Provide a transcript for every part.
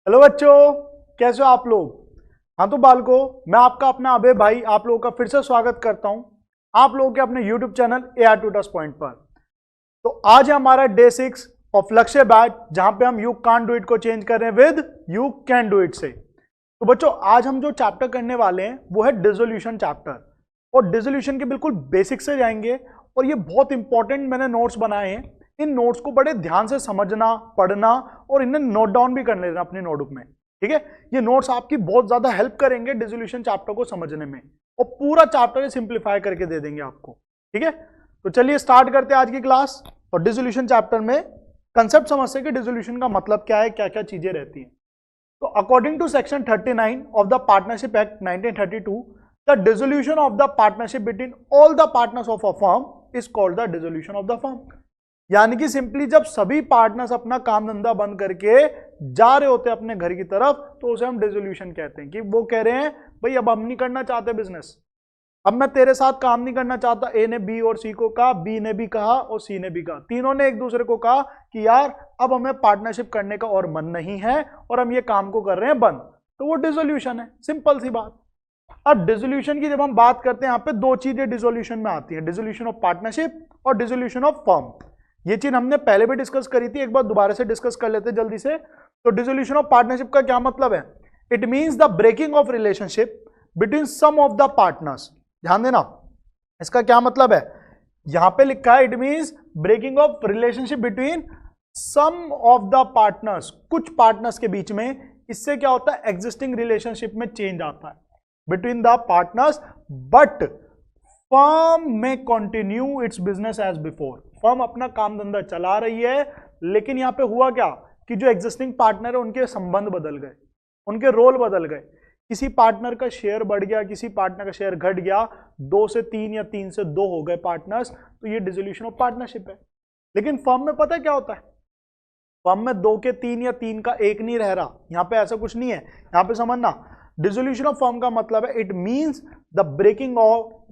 Hello बच्चों, कैसे हो आप लोग। हाँ तो बालको, मैं आपका अपना अभय भाई आप लोगों का फिर से स्वागत करता हूं आप लोगों के अपने YouTube channel AR tutors point पर। तो आज है हमारा डे 6 ऑफ लक्ष्य बैच, जहां पे हम यू कांट डू इट को चेंज कर रहे हैं with you can do it से। तो बच्चों, आज हम जो चैप्टर करने वाले हैं वो है डिसोल्यूशन चैप्टर, और डिसोल्यूशन के बिल्कुल बेसिक से जाएंगे। और ये बहुत इंपॉर्टेंट मैंने नोट्स बनाए हैं, इन नोट्स को बड़े ध्यान से समझना, पढ़ना और इन्हें नोट डाउन भी कर लेना अपनी नोटबुक में। ठीक है, ये नोट्स आपकी बहुत ज्यादा हेल्प करेंगे डिसोल्यूशन चैप्टर को समझने में, और पूरा चैप्टर सिंप्लीफाई करके दे देंगे आपको। ठीक है, तो चलिए स्टार्ट करते हैं आज की क्लास। और डिसोल्यूशन चैप्टर में कंसेप्ट समझते हैं कि डिसोल्यूशन का मतलब क्या है, क्या क्या चीजें रहती हैं। तो according to section 39 of the partnership act 1932, the dissolution of the partnership between all the partners of a firm is called the dissolution of the firm. यानी कि सिंपली जब सभी पार्टनर्स अपना काम धंधा बंद करके जा रहे होते हैं अपने घर की तरफ, तो उसे हम डिसोल्यूशन कहते हैं। कि वो कह रहे हैं भाई अब हम नहीं करना चाहते बिजनेस, अब मैं तेरे साथ काम नहीं करना चाहता। ए ने बी और सी को कहा, बी ने भी कहा और सी ने भी कहा, तीनों ने एक दूसरे को कहा कि यार अब हमें पार्टनरशिप करने का और मन नहीं है और हम ये काम को कर रहे हैं बंद। तो वो डिसोल्यूशन है, सिंपल सी बात। अब डिसोल्यूशन की जब हम बात करते हैं, यहाँ पे दो चीजें डिसोल्यूशन में आती हैं, डिसोल्यूशन ऑफ पार्टनरशिप और डिसोल्यूशन ऑफ फर्म। ये चीज हमने पहले भी डिस्कस करी थी, एक बार दोबारा से डिस्कस कर लेते जल्दी से। तो डिसोल्यूशन ऑफ पार्टनरशिप का क्या मतलब है? It means the breaking of relationship between some of the partners. ध्यान देना, इसका क्या मतलब है। यहां पे लिखा है it means breaking of relationship between some of the partners, कुछ पार्टनर्स के बीच में। इससे क्या होता है, एग्जिस्टिंग रिलेशनशिप में चेंज आता है between the partners, but firm में continue its business as before. Firm अपना काम धंधा चला रही है, लेकिन यहां पे हुआ क्या कि जो एग्जिस्टिंग पार्टनर है उनके संबंध बदल गए, उनके रोल बदल गए। किसी पार्टनर का शेयर बढ़ गया, किसी पार्टनर का शेयर घट गया, 2 से 3 या 3 से 2 हो गए पार्टनर्स, तो ये डिसोल्यूशन ऑफ पार्टनरशिप है। लेकिन फर्म में पता है क्या होता है, फर्म में 2 के 3 या 3 का 1 नहीं रह रहा। यहां पे ऐसा कुछ नहीं है। यहां पे समझना, डिसोल्यूशन ऑफ फर्म का मतलब है इट मींस द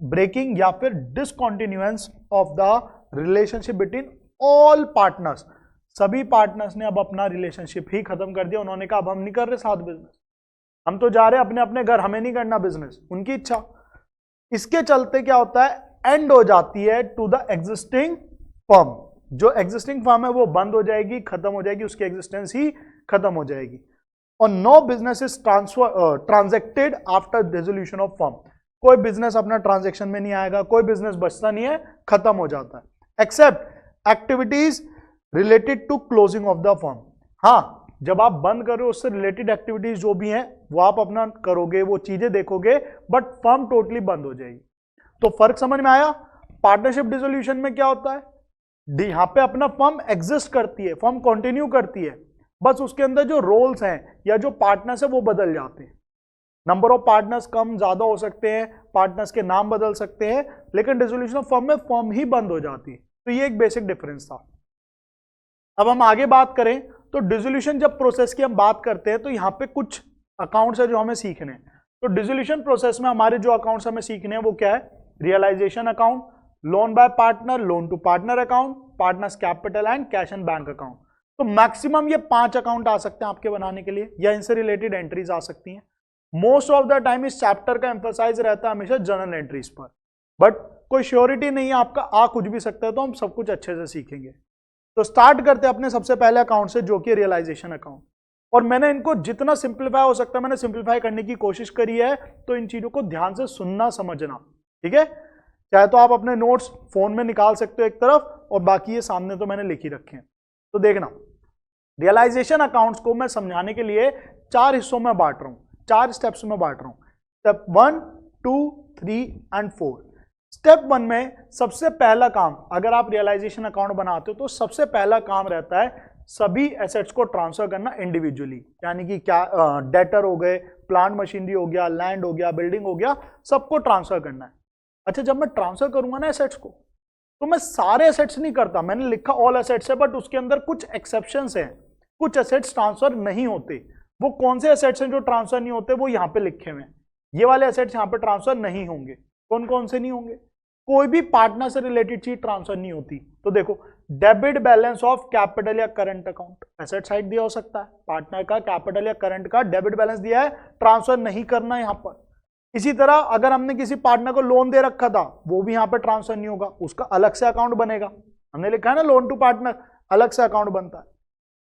ब्रेकिंग या फिर discontinuance of the relationship between all partners. सभी पार्टनर्स ने अब अपना रिलेशनशिप ही खत्म कर दिया। उन्होंने कहा अब हम नहीं कर रहे साथ बिजनेस, हम तो जा रहे हैं अपने अपने घर, हमें नहीं करना बिजनेस, उनकी इच्छा। इसके चलते क्या होता है, एंड हो जाती है टू द एग्जिस्टिंग फर्म। जो एग्जिस्टिंग फर्म है वो बंद हो जाएगी, खत्म हो जाएगी, उसकी एग्जिस्टेंस ही खत्म हो जाएगी। और no business is transacted after dissolution of firm. कोई बिजनेस अपना ट्रांजेक्शन में नहीं आएगा, कोई बिजनेस बचता नहीं है, खत्म हो जाता है, except activities related to closing of the firm. हाँ, जब आप बंद कर रहे हो उससे रिलेटेड एक्टिविटीज जो भी हैं वो आप अपना करोगे, वो चीजें देखोगे, बट फर्म टोटली बंद हो जाएगी। तो फर्क समझ में आया। पार्टनरशिप डिसोल्यूशन में क्या होता है, यहां पे अपना फर्म एग्जिस्ट करती है, फर्म कंटिन्यू करती है, बस उसके अंदर जो रोल्स हैं या जो पार्टनर्स है वो बदल जाते हैं। नंबर ऑफ पार्टनर्स कम ज्यादा हो सकते हैं, पार्टनर्स के नाम बदल सकते हैं, लेकिन डिसोल्यूशन ऑफ फर्म में फर्म ही बंद हो जाती है। तो ये एक बेसिक डिफरेंस था। अब हम आगे बात करें तो डिसोल्यूशन जब प्रोसेस की हम बात करते हैं तो यहां पे कुछ अकाउंट्स है जो हमें सीखने हैं। तो डिसोल्यूशन प्रोसेस में हमारे जो अकाउंट्स हमें सीखने हैं वो क्या है, realisation account, loan by partner, loan to partner account, partners capital and cash and bank account. तो मैक्सिमम ये 5 अकाउंट आ सकते हैं आपके बनाने के लिए, या इनसे रिलेटेड एंट्रीज आ सकती हैं। मोस्ट ऑफ द टाइम इस चैप्टर का एम्फसाइज रहता है हमेशा जर्नल एंट्रीज पर, बट कोई श्योरिटी नहीं है, आपका आ कुछ भी सकता है, तो हम सब कुछ अच्छे से सीखेंगे। तो स्टार्ट करते हैं अपने सबसे पहले अकाउंट से, जो कि रियलाइजेशन अकाउंट। और मैंने इनको जितना सिंप्लीफाई हो सकता है मैंने सिंप्लीफाई करने की कोशिश करी है, तो इन चीजों को ध्यान से सुनना समझना। ठीक है, चाहे तो आप अपने नोट्स फोन में निकाल सकते हो एक तरफ, और बाकी ये सामने तो मैंने लिख ही रखे हैं। तो देखना, रियलाइजेशन अकाउंट्स को मैं समझाने के लिए 4 हिस्सों में बांट रहा हूं, 4 स्टेप्स में बांट रहा हूं। Step 1, 2, 3 and 4। स्टेप 1 में सबसे पहला काम, अगर आप रियलाइजेशन अकाउंट बनाते हो तो सबसे पहला काम रहता है सभी एसेट्स को ट्रांसफर करना इंडिविजुअली। यानी कि क्या, डेटर हो गए, प्लांट मशीनरी हो गया, लैंड हो गया, बिल्डिंग हो गया, सबको ट्रांसफर करना है। अच्छा, जब मैं ट्रांसफर करूंगा ना एसेट्स को, तो मैं सारे एसेट्स नहीं करता, मैंने लिखा ऑल एसेट्स है, बट उसके अंदर कुछ एक्सेप्शंस हैं, कुछ एसेट्स ट्रांसफर नहीं होते। वो कौन से एसेट्स हैं जो ट्रांसफर नहीं होते, वो यहाँ पे लिखे हुए हैं। ये वाले एसेट्स यहाँ पे ट्रांसफर नहीं होंगे। कौन कौन से नहीं होंगे? कोई भी पार्टनर से रिलेटेड चीज ट्रांसफर नहीं होती। तो देखो, डेबिट बैलेंस ऑफ कैपिटल या करंट अकाउंट, एसेट साइड दिया हो सकता है, पार्टनर का कैपिटल या करंट का डेबिट बैलेंस दिया है, ट्रांसफर नहीं करना यहां पर। इसी तरह अगर हमने किसी पार्टनर को लोन दे रखा था, वो भी यहां पर ट्रांसफर नहीं होगा, उसका अलग से अकाउंट बनेगा। हमने लिखा है ना लोन टू पार्टनर, अलग से अकाउंट बनता है।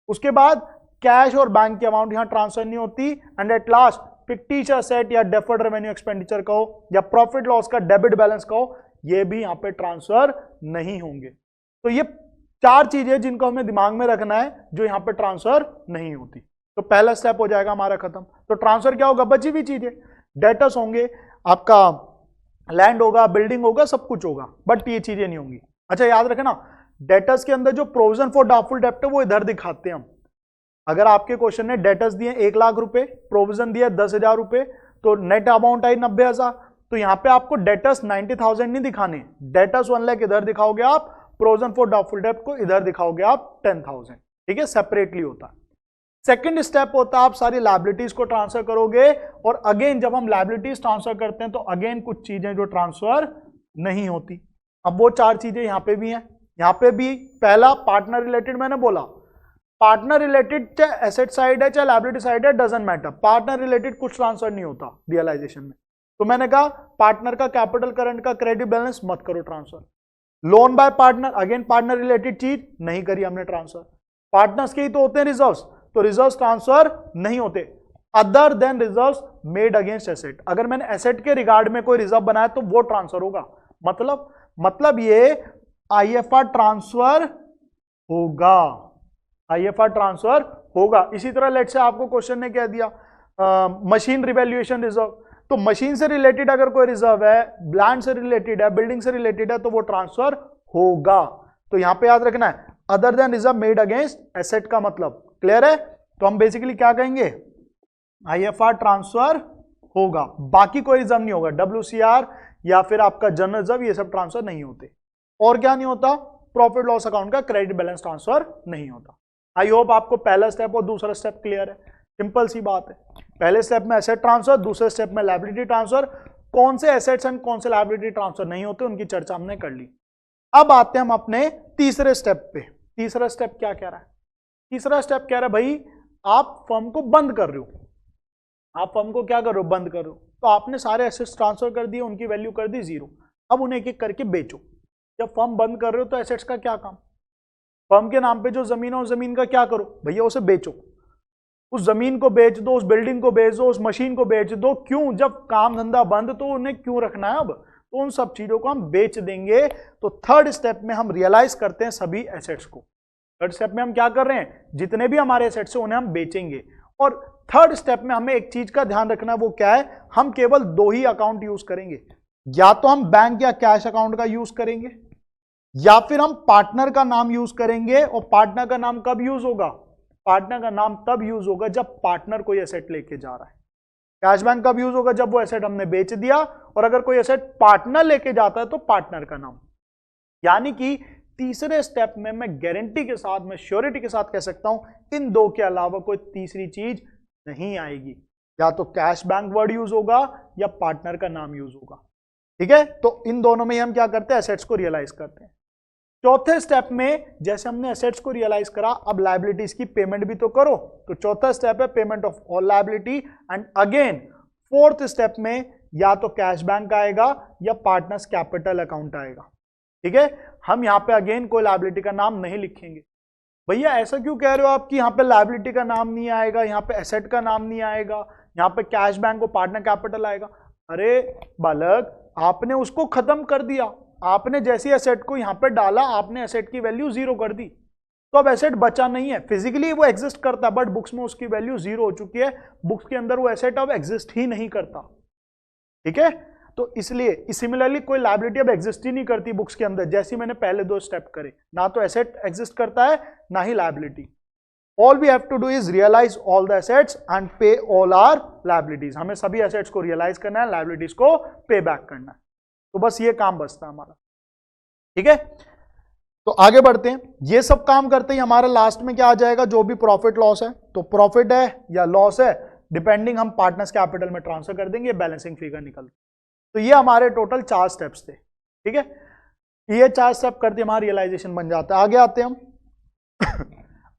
उसके बाद कैश और बैंक की अमाउंट यहां ट्रांसफर नहीं होती। And at last fictitious asset या डेफर्ड रेवेन्यू एक्सपेंडिचर कहो या प्रॉफिट लॉस का डेबिट बैलेंस कहो, ये भी यहां पे ट्रांसफर नहीं होंगे। तो ये 4 चीजें जिनको हमें दिमाग में रखना है जो यहां पे ट्रांसफर नहीं होती। तो पहला स्टेप हो जाएगा हमारा खत्म। तो ट्रांसफर क्या होगा? बची हुई चीजें, डेटर्स होंगे, आपका लैंड होगा, बिल्डिंग होगा, सब कुछ होगा, बट ये चीजें नहीं होंगी। अच्छा याद रखना, डेटर्स के अंदर जो प्रोविजन फॉर डाउटफुल डेब्ट है वो इधर दिखाते हैं हम। अगर आपके क्वेश्चन ने डेटर्स दिए 1 लाख रुपए, प्रोविजन दिया 10,000 रुपए, तो नेट अमाउंट आई 90,000, तो यहां पे आपको डेटर्स 90,000 नहीं दिखाने, डेटर्स 1 लाख इधर दिखाओगे आप, प्रोविजन फॉर डाउटफुल डेब्ट को इधर दिखाओगे आप 10,000। ठीक है, सेपरेटली होता है। सेकंड स्टेप होता है आप सारी लायबिलिटीज को ट्रांसफर करोगे, और अगेन जब हम लायबिलिटीज ट्रांसफर करते हैं तो अगेन कुछ चीजें जो ट्रांसफर नहीं होती। अब वो 4 चीजें यहां पे भी हैं। यहां पे भी पहला पार्टनर रिलेटेड, मैंने बोला पार्टनर रिलेटेड चाहे एसेट साइड है चाहे लायबिलिटी साइड है, डजंट मैटर, पार्टनर रिलेटेड कुछ ट्रांसफर नहीं होता रियलाइजेशन में। तो मैंने कहा पार्टनर का कैपिटल करंट का क्रेडिट बैलेंस मत करो transfer. Loan by partner, again partner related चीज नहीं करी हमने ट्रांसफर। पार्टनर्स के ही तो होते हैं रिजर्व्स, तो रिजर्व्स ट्रांसफर नहीं होते other than reserves made against asset. अगर मैंने एसेट के रिगार्ड में कोई रिजर्व बनाया तो वो ट्रांसफर होगा। मतलब ये आईएफआर ट्रांसफर होगा, आईएफआर ट्रांसफर होगा। इसी तरह लेट से आपको क्वेश्चन ने कह दिया मशीन रिवैल्यूएशन रिजर्व, तो मशीन से रिलेटेड अगर कोई रिजर्व है, लैंड से रिलेटेड है, बिल्डिंग से रिलेटेड है, तो वो ट्रांसफर होगा। तो यहां पे याद रखना है other than reserve made against asset का मतलब क्लियर है। तो हम बेसिकली क्या कहेंगे, आईएफआर ट्रांसफर होगा, बाकी कोई रिजर्व नहीं होगा, डब्ल्यूसीआर या फिर आपका जनरल रिजर्व, ये सब ट्रांसफर नहीं होते। और क्या नहीं होता, प्रॉफिट लॉस अकाउंट का क्रेडिट बैलेंस ट्रांसफर नहीं होता। आई होप आपको पहला स्टेप और दूसरा स्टेप क्लियर है, सिंपल सी बात है। पहले स्टेप में एसेट ट्रांसफर, दूसरे स्टेप में लायबिलिटी ट्रांसफर। कौन से एसेट्स एंड कौन से लायबिलिटी ट्रांसफर नहीं होते उनकी चर्चा हमने कर ली। अब आते हैं हम अपने तीसरे स्टेप पे। तीसरा स्टेप क्या कह रहा है? तीसरा स्टेप कह रहा है भाई आप फर्म को बंद कर रहे हो, आप फर्म को क्या कर रहे हो, बंद कर रहे हो। तो आपने सारे एसेट्स ट्रांसफर कर दिए, उनकी वैल्यू कर दी 0, अब उन्हें एक एक करके बेचो। जब फर्म बंद कर रहे हो तो एसेट्स का क्या काम, फर्म के नाम पे जो जमीन है उस जमीन का क्या करो भैया, उसे बेचो, उस जमीन को बेच दो, उस बिल्डिंग को बेच दो, उस मशीन को बेच दो। क्यों? जब काम धंधा बंद तो उन्हें क्यों रखना है, अब तो उन सब चीजों को हम बेच देंगे। तो थर्ड स्टेप में हम रियलाइज करते हैं सभी एसेट्स को। थर्ड स्टेप में हम क्या कर रहे हैं, जितने भी हमारे एसेट्स हैं उन्हें हम बेचेंगे। और थर्ड स्टेप में हमें एक चीज का ध्यान रखना है, वो क्या है, हम केवल 2 ही अकाउंट यूज करेंगे, या तो हम बैंक या कैश अकाउंट का यूज करेंगे, या फिर हम पार्टनर का नाम यूज करेंगे। और पार्टनर का नाम कब यूज होगा, पार्टनर का नाम तब यूज होगा जब पार्टनर कोई एसेट लेके जा रहा है। कैश बैंक कब यूज होगा, जब वो एसेट हमने बेच दिया, और अगर कोई एसेट पार्टनर लेके जाता है तो पार्टनर का नाम। यानी कि तीसरे स्टेप में मैं गारंटी के साथ, मैं श्योरिटी के साथ कह सकता हूं इन 2 के अलावा कोई तीसरी चीज नहीं आएगी, या तो कैश बैंक वर्ड यूज होगा या पार्टनर का नाम यूज होगा। ठीक है, तो इन दोनों में हम क्या करते हैं, एसेट्स को रियलाइज करते हैं। चौथे स्टेप में जैसे हमने एसेट्स को रियलाइज करा, अब लायबिलिटीज की पेमेंट भी तो करो। तो चौथा स्टेप है payment of all liability. And again fourth step में या तो कैश बैंक आएगा या पार्टनर्स कैपिटल अकाउंट आएगा। ठीक है, हम यहां पे अगेन कोई लायबिलिटी का नाम नहीं लिखेंगे। भैया ऐसा क्यों कह रहे हो आप कि यहाँ पे लायबिलिटी का नाम नहीं आएगा, यहाँ पे एसेट का नाम नहीं आएगा, यहाँ पे कैश बैंक को पार्टनर कैपिटल आएगा? अरे बालक, आपने उसको खत्म कर दिया, आपने जैसी एसेट को यहां पे डाला, आपने एसेट की वैल्यू 0 कर दी, तो अब एसेट बचा नहीं है। फिजिकली वो एग्जिस्ट करता है, बट बुक्स में उसकी वैल्यू 0 हो चुकी है, बुक्स के अंदर वो एसेट अब एग्जिस्ट ही नहीं करता। ठीक है, तो इसलिए सिमिलरली कोई लायबिलिटी अब एग्जिस्ट ही नहीं करती बुक्स के अंदर, जैसी मैंने पहले 2 स्टेप करे, ना तो एसेट एग्जिस्ट करता है ना ही liability. All we have to do is realise all the assets and pay all our liabilities. हमें सभी एसेट्स को रियलाइज करना है, लायबिलिटीज को पे बैक करना है, तो बस ये काम बचता है हमारा। ठीक है, तो आगे बढ़ते हैं। ये सब काम करते ही हमारा लास्ट में क्या आ जाएगा, जो भी प्रॉफिट लॉस है, तो प्रॉफिट है या लॉस है डिपेंडिंग, हम पार्टनर्स कैपिटल में ट्रांसफर कर देंगे, बैलेंसिंग फिगर निकल। तो ये हमारे टोटल 4 स्टेप्स थे। ठीक है, ये 4 स्टेप करते हमारा रियलाइजेशन बन जाता है। आगे आते हैं हम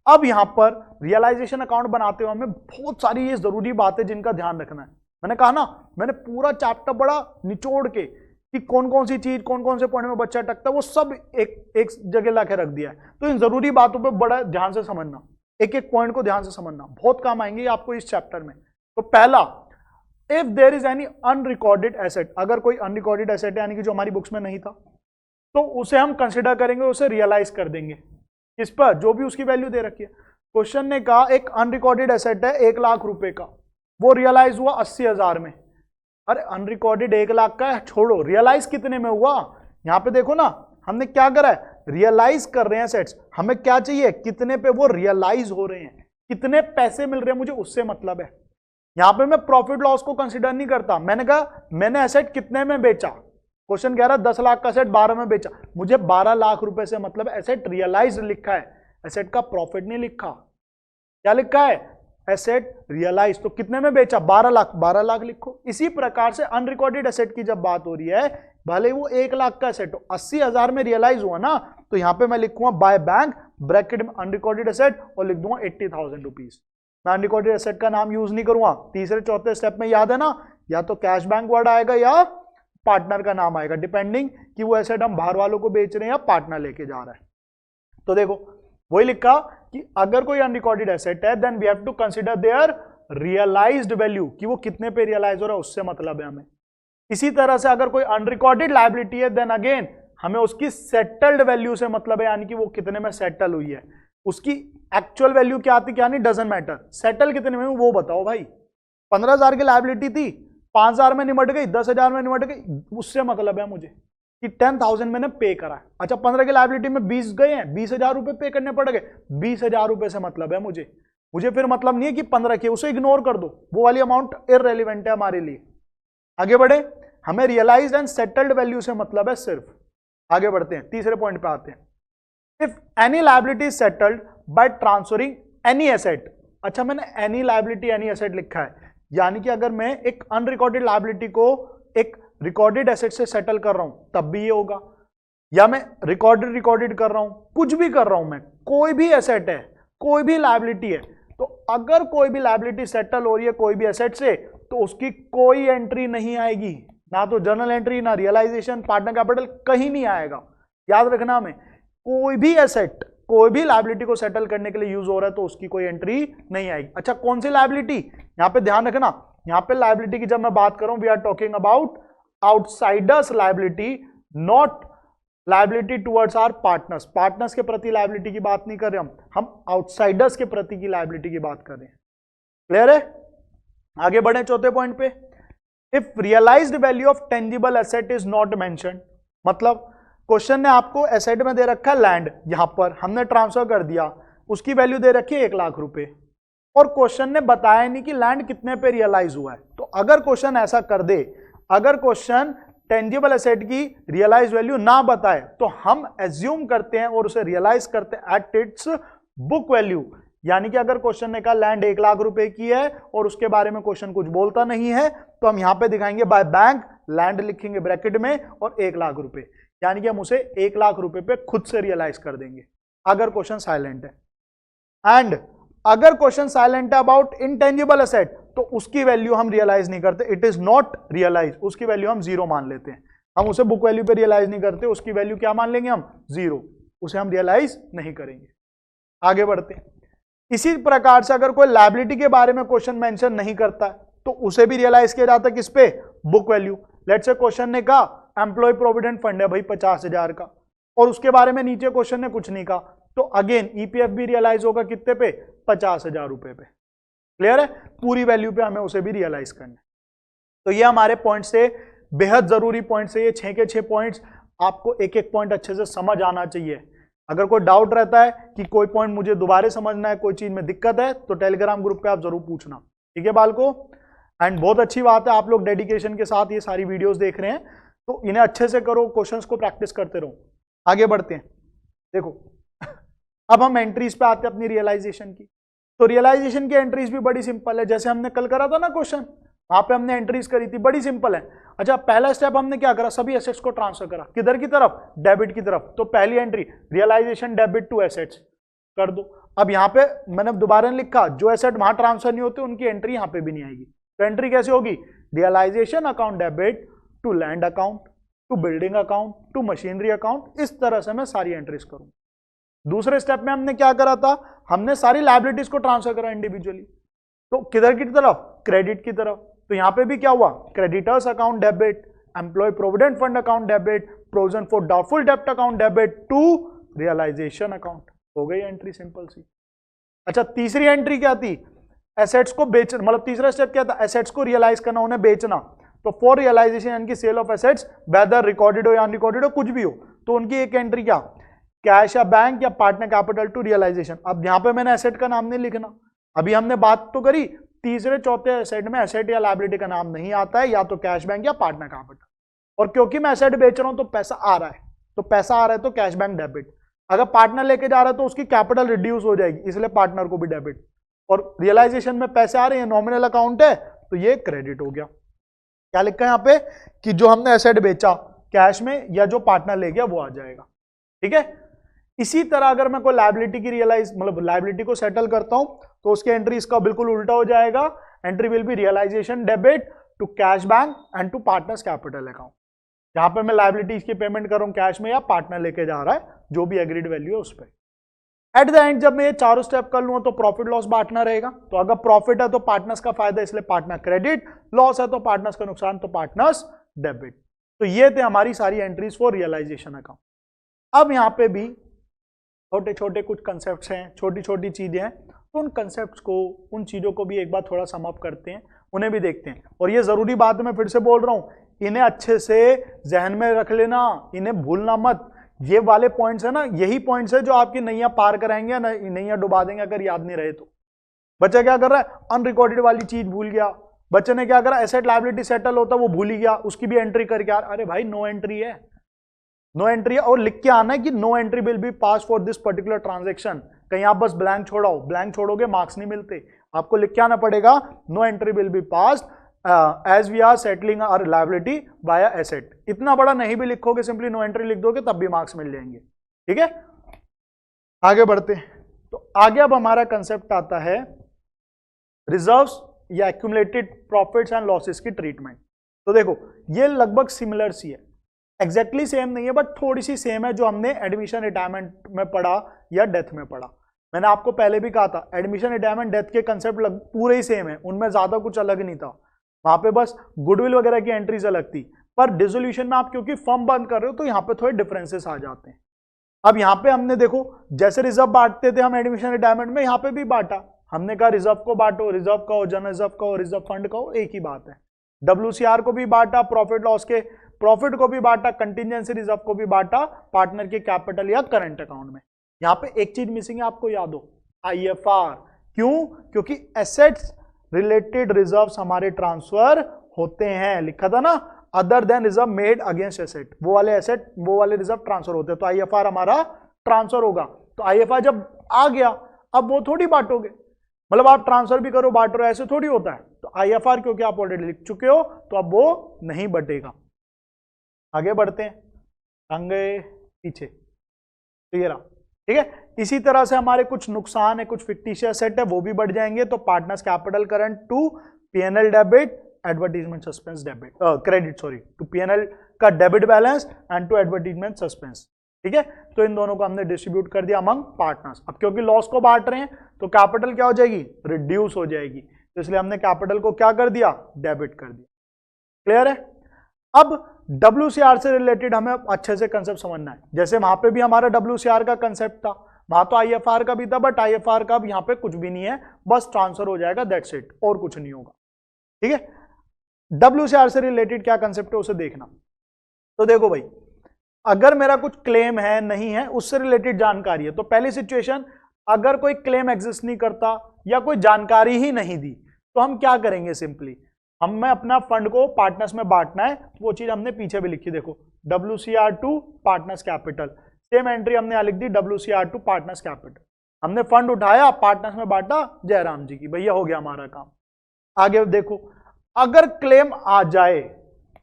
अब यहां पर रियलाइजेशन अकाउंट बनाते हुए हमें बहुत सारी ये जरूरी बातें जिनका ध्यान रखना है। मैंने कहा ना, मैंने पूरा चैप्टर बड़ा निचोड़ के कि कौन कौन सी चीज कौन कौन से पॉइंट में बच्चा अटकता है वो सब एक जगह लाके रख दिया है। तो इन जरूरी बातों पे बड़ा ध्यान से समझना, एक एक पॉइंट को ध्यान से समझना, बहुत काम आएंगे आपको इस चैप्टर में। तो पहला, if there is any unrecorded asset, अगर कोई अनरिकॉर्डेड एसेट है यानी कि जो हमारी बुक्स में नहीं था, तो उसे हम कंसिडर करेंगे, उसे रियलाइज कर देंगे। किस पर? जो भी उसकी वैल्यू दे रखी है। क्वेश्चन ने कहा एक अनरिकॉर्डेड एसेट है 1 लाख रुपए का, वो रियलाइज हुआ 80,000 में। अरे अनरिकॉर्डेड 1 लाख का छोड़ो, रियलाइज कितने में हुआ? यहां पे देखो ना, हमने क्या करा है, रियलाइज कर रहे हैं सेट्स। हमें क्या चाहिए, कितने पे वो रियलाइज हो रहे हैं, कितने पैसे मिल रहे हैं, मुझे उससे मतलब है। यहां पे मैं प्रॉफिट लॉस को कंसीडर नहीं करता। मैंने कहा मैंने एसेट कितने में बेचा, क्वेश्चन कह रहा 10 लाख का एसेट 12 में बेचा, मुझे 12 लाख रुपए से मतलब एसेट रियलाइज लिखा है, एसेट का प्रॉफिट नहीं लिखा। क्या लिखा है? Asset realise. तो कितने में बेचा? 12 लाख, 12 लाख लिखो। इसी प्रकार से अनरिकॉर्डेड एसेट की जब बात हो रही है, भले वो 1 लाख का एसेट हो, 80,000 में रियलाइज हुआ ना, तो यहां पे मैं लिखूंगा बाय बैंक ब्रैकेट में अनरिकॉर्डेड एसेट और लिख दूंगा 80,000 रुपीज। मैं अनरिकॉर्डेड एसेट का नाम यूज नहीं करूंगा। तीसरे चौथे स्टेप में याद है ना, या तो कैश बैंक वर्ड आएगा या पार्टनर का नाम आएगा, डिपेंडिंग कि वो एसेट हम बाहर वालों को बेच रहे हैं या पार्टनर लेके जा रहा है। तो देखो वही लिखा कि अगर कोई अनरिकॉर्डेड एसेट है then we have to consider their realised value, कि वो कितने पे रियलाइज हो रहा है, उससे मतलब है हमें। इसी तरह से अगर कोई अनरिकॉर्डेड लायबिलिटी है देन अगेन हमें उसकी सेटल्ड वैल्यू से मतलब है, यानी कि वो कितने में सेटल हुई है। उसकी एक्चुअल वैल्यू क्या आती क्या नहीं, डजंट मैटर, सेटल कितने में वो बताओ भाई। 15,000 की लायबिलिटी थी, 5,000 में निमट गई, 10,000 में निमट गई, उससे मतलब है मुझे कि 10,000 मैंने पे करा है। अच्छा 15 की लायबिलिटी में 20 गए हैं, 20,000 रुपए पे करने पड़ गए, 20,000 रुपए से मतलब है मुझे फिर मतलब नहीं है कि 15 की, उसे इग्नोर कर दो, वो वाली अमाउंट इररेलेवेंट है हमारे लिए। आगे बढ़े, हमें रियलाइज्ड एंड सेटल्ड वैल्यू से मतलब है सिर्फ। आगे बढ़ते हैं, तीसरे पॉइंट पे आते हैं। If any liability is settled bye transferring any asset. अच्छा मैंने एनी लायबिलिटी एनी एसेट लिखा है, यानी कि अगर मैं एक अनरिकॉर्डेड लायबिलिटी को एक रिकॉर्डेड एसेट से सेटल कर रहा हूं तब भी ये होगा, या मैं रिकॉर्डेड कर रहा हूं, कुछ भी कर रहा हूं मैं, कोई भी एसेट है, कोई भी लायबिलिटी है, तो अगर कोई भी लायबिलिटी सेटल हो रही है कोई भी एसेट से, तो उसकी कोई एंट्री नहीं आएगी, ना तो जर्नल एंट्री, ना रियलाइजेशन, पार्टनर कैपिटल, कहीं नहीं आएगा। याद रखना हमें, कोई भी एसेट कोई भी लायबिलिटी को सेटल करने के लिए यूज हो रहा है तो उसकी कोई एंट्री नहीं आएगी। अच्छा कौन सी लायबिलिटी, यहां पे ध्यान रखना, यहां पे लायबिलिटी की जब मैं बात कर रहा हूं we are talking about outsiders liability, not liability towards our partners. Partners के प्रति लायबिलिटी की बात नहीं कर रहे हम आउटसाइडर्स के प्रति की लायबिलिटी की बात कर रहे हैं। क्लियर है? आगे बढ़े चौथे पॉइंट पे। If realised value of tangible asset is not mentioned, मतलब क्वेश्चन ने आपको एसेट में दे रखा है लैंड, यहां पर हमने ट्रांसफर कर दिया, उसकी वैल्यू दे रखी है 1 लाख रुपए, और क्वेश्चन ने बताया नहीं कि लैंड कितने पे रियलाइज हुआ है। तो अगर क्वेश्चन ऐसा कर दे, अगर क्वेश्चन टेंजिबल एसेट की रियलाइज वैल्यू ना बताए, तो हम एज्यूम करते हैं और उसे रियलाइज करते हैं एट इट्स बुक वैल्यू। यानी कि अगर क्वेश्चन ने कहा लैंड 1 लाख रुपए की है और उसके बारे में क्वेश्चन कुछ बोलता नहीं है, तो हम यहां पे दिखाएंगे बाय बैंक, लैंड लिखेंगे ब्रैकेट में और 1 लाख रुपए, यानी कि हम उसे 1 लाख रुपए पे खुद से रियलाइज कर देंगे अगर क्वेश्चन साइलेंट है। एंड अगर क्वेश्चन साइलेंट है अबाउट इनटेंजिबल एसेट, तो उसकी वैल्यू हम रियलाइज नहीं करते, इट इज नॉट रियलाइज, उसकी वैल्यू हम 0 मान लेते हैं। हम उसे बुक वैल्यू पे रियलाइज नहीं करते, उसकी वैल्यू क्या मान लेंगे हम, 0, उसे हम रियलाइज नहीं करेंगे। आगे बढ़ते हैं। इसी प्रकार से अगर कोई लायबिलिटी के बारे में क्वेश्चन मेंशन नहीं करता है तो उसे भी रियलाइज किया जाता है किस पे, book value. Let's say question ने कहा एम्प्लॉय प्रोविडेंट फंड है भाई 50,000 का, और उसके बारे में नीचे क्वेश्चन ने कुछ नहीं कहा, तो अगेन ईपीएफ भी रियलाइज होगा कितने पे, 50,000 रुपए पे। क्लियर है? पूरी वैल्यू पे हमें उसे भी रियलाइज करना है। तो ये हमारे पॉइंट से बेहद जरूरी पॉइंट्स है, ये 6 के 6 पॉइंट्स, आपको एक एक पॉइंट अच्छे से समझ आना चाहिए। अगर कोई डाउट रहता है कि कोई पॉइंट मुझे दोबारा समझना है, कोई चीज में दिक्कत है, तो टेलीग्राम ग्रुप पे आप जरूर पूछना, ठीक है बालको। एंड बहुत अच्छी बात है आप लोग डेडिकेशन के साथ ये सारी वीडियोस देख रहे हैं, तो इन्हें अच्छे से करो, क्वेश्चंस को प्रैक्टिस करते रहो। आगे बढ़ते हैं। देखो अब हम एंट्रीज पे आते हैं अपनी रियलाइजेशन की। तो रियलाइजेशन की एंट्रीज भी बड़ी सिंपल है, जैसे हमने कल करा था ना क्वेश्चन, वहां पे हमने एंट्रीज करी थी, बड़ी सिंपल है। अच्छा, पहला स्टेप हमने क्या करा, सभी एसेट्स को ट्रांसफर करा, किधर की तरफ, डेबिट की तरफ। तो पहली entry realisation debit to assets कर दो। अब यहाँ पे मैंने दोबारा लिखा, जो एसेट वहां ट्रांसफर नहीं होते उनकी एंट्री यहाँ पे भी नहीं आएगी। तो एंट्री कैसे होगी, realisation account debit to land account to building account to machinery account. इस तरह से मैं सारी एंट्रीज करूँ। दूसरे स्टेप में हमने क्या करा था, हमने सारी लायबिलिटीज को ट्रांसफर करा इंडिविजुअली। तो किधर की तरफ, क्रेडिट की तरफ। तो यहां पे भी क्या हुआ, creditors account debit, employ provident fund account debit, provision for doubtful डेब्ट account debit to realisation account. हो गई एंट्री सिंपल सी। अच्छा, तीसरी एंट्री क्या थी, एसेट्स को बेचना, मतलब तीसरा स्टेप क्या था, एसेट्स को रियलाइज करना, उन्हें बेचना। तो फॉर रियलाइजेशन यानी कि sale of assets, whether recorded हो या अनरिकॉर्डेड हो, कुछ भी हो, तो उनकी एक एंट्री क्या, कैश या बैंक या पार्टनर कैपिटल टू रियलाइजेशन। अब यहां पे मैंने एसेट का नाम नहीं लिखना, अभी हमने बात तो करी तीसरे चौथे एसेट में एसेट या लायबिलिटी का नाम नहीं आता है, या तो कैश बैंक या पार्टनर कैपिटल। और क्योंकि मैं एसेट बेच रहा हूं तो पैसा आ रहा है, तो पैसा आ रहा है तो कैश बैंक डेबिट। अगर पार्टनर लेके जा रहा है तो उसकी कैपिटल रिड्यूस हो जाएगी, इसलिए पार्टनर को भी डेबिट। और रियलाइजेशन में पैसे आ रहे हैं, नॉमिनल अकाउंट है, तो ये क्रेडिट हो गया। क्या लिखा है यहाँ पे कि जो हमने एसेट बेचा कैश में या जो पार्टनर ले गया वो आ जाएगा। ठीक है, इसी तरह अगर मैं कोई लायबिलिटी की रियलाइज, मतलब लायबिलिटी को सेटल करता हूं तो उसकी एंट्री इसका बिल्कुल उल्टा हो जाएगा। Entry will be realisation debit to cash bank and to partners capital account. जहां पे मैं लायबिलिटीज की पेमेंट करूं कैश में या पार्टनर लेके जा रहा है, जो भी एग्रीड वैल्यू है उस पर। एट द एंड जब मैं ये चारों स्टेप कर लूंगा तो प्रॉफिट लॉस बांटना रहेगा। तो अगर प्रॉफिट है तो पार्टनर्स का फायदा, इसलिए पार्टनर क्रेडिट, लॉस है तो पार्टनर्स का नुकसान, तो पार्टनर्स डेबिट। तो ये थे हमारी सारी एंट्रीज फॉर रियलाइजेशन अकाउंट। अब यहाँ पे भी छोटे छोटे कुछ कंसेप्ट्स हैं, छोटी छोटी चीजें हैं, तो उन कंसेप्ट्स को, उन चीजों को भी एक बार थोड़ा सम अप करते हैं, उन्हें भी देखते हैं। और ये जरूरी बात है, मैं फिर से बोल रहा हूं, इन्हें अच्छे से जहन में रख लेना, इन्हें भूलना मत। ये वाले पॉइंट्स है ना, यही पॉइंट्स है जो आपकी नैया पार कराएंगे, नैया डुबा देंगे अगर याद नहीं रहे तो। बच्चा क्या कर रहा है, अनरिकॉर्डेड वाली चीज भूल गया। बच्चे ने क्या करा, एसेट लायबिलिटी सेटल होता वो भूल ही गया, उसकी भी एंट्री करके अरे भाई नो एंट्री है, नो एंट्री है, और लिख के आना है कि no entry will be pass for this particular transaction. कहीं आप बस ब्लैंक छोड़ाओ, ब्लैंक छोड़ोगे मार्क्स नहीं मिलते, आपको लिख के आना पड़ेगा no entry will be pass as we are settling our liability via asset. इतना बड़ा नहीं भी लिखोगे, सिंपली नो एंट्री लिख दोगे तब भी मार्क्स मिल जाएंगे। ठीक है, आगे बढ़ते हैं। तो आगे अब हमारा कंसेप्ट आता है रिजर्व्स या एक्यूमुलेटेड प्रॉफिट्स एंड लॉसेस की ट्रीटमेंट। तो देखो ये लगभग सिमिलर सी है, एग्जैक्टली सेम नहीं है बट थोड़ी सी सेम है, जो हमने एडमिशन रिटायरमेंट में पढ़ा या डेथ में पढ़ा। मैंने आपको पहले भी कहा था एडमिशन रिटायरमेंट डेथ के कंसेप्ट पूरे ही सेम है, उनमें ज्यादा कुछ अलग नहीं था। वहां पे बस गुडविल वगैरह की एंट्रीज अलग थी, पर डिसोल्यूशन में आप क्योंकि फर्म बंद कर रहे हो तो यहाँ पे थोड़े डिफरेंसेस आ जाते हैं। अब यहाँ पे हमने देखो जैसे रिजर्व बांटते थे हम एडमिशन रिटायरमेंट में, यहाँ पे भी बांटा। हमने कहा रिजर्व को बांटो, रिजर्व का हो, जनरल रिजर्व का हो, रिजर्व फंड का हो, एक ही बात है। WCR को भी बांटा, प्रॉफिट लॉस के प्रॉफिट को भी बांटा, कंटिजेंसी रिजर्व को भी बांटा पार्टनर के कैपिटल या करंट अकाउंट में। यहाँ पे एक चीज मिसिंग है, आपको याद हो, IFR। क्यों? क्योंकि एसेट्स रिलेटेड रिजर्व्स हमारे ट्रांसफर होते हैं, लिखा था ना, other than reserve made against asset, वो वाले एसेट, वो वाले रिजर्व ट्रांसफर होते हैं, तो IFR हमारा ट्रांसफर होगा। तो IFR जब आ गया अब वो थोड़ी बांटोगे, मतलब आप ट्रांसफर भी करो बांट रहे हो, ऐसे थोड़ी होता है। तो IFR क्योंकि आप ऑलरेडी लिख चुके हो तो अब वो नहीं बटेगा। आगे बढ़ते हैं, आगे पीछे क्लियर, ठीक है। इसी तरह से हमारे कुछ नुकसान है, कुछ फिक्टिशियस सेट है, वो भी बढ़ जाएंगे। तो partners capital current to PNL debit, advertisement suspense debit, credit sorry, to PNL का debit balance and to advertisement suspense. ठीक है, तो इन दोनों को हमने डिस्ट्रीब्यूट कर दिया अमंग पार्टनर्स। अब क्योंकि लॉस को बांट रहे हैं तो कैपिटल क्या हो जाएगी, रिड्यूस हो जाएगी, तो इसलिए हमने कैपिटल को क्या कर दिया, डेबिट कर दिया। क्लियर है। अब WCR से रिलेटेड हमें अच्छे से कंसेप्ट समझना है। जैसे वहां पे भी हमारा WCR का कंसेप्ट था, वहां तो IFR का भी था, बट IFR का यहाँ पे कुछ भी नहीं है, बस ट्रांसफर हो जाएगा, दैट्स इट, और कुछ नहीं होगा। ठीक है। WCR से रिलेटेड क्या कंसेप्ट है उसे देखना। तो देखो भाई, अगर मेरा कुछ क्लेम है नहीं है, उससे रिलेटेड जानकारी है, तो पहली सिचुएशन, अगर कोई क्लेम एग्जिस्ट नहीं करता या कोई जानकारी ही नहीं दी तो हम क्या करेंगे, सिंपली हमें अपना फंड को पार्टनर्स में बांटना है। वो चीज हमने पीछे भी लिखी, देखो WCR to partners capital, same entry हमने यहां लिख दी, WCR टू पार्टनर्स कैपिटल। हमने फंड उठाया, पार्टनर्स में बांटा, जयराम जी की, भैया हो गया हमारा काम। आगे देखो, अगर क्लेम आ जाए,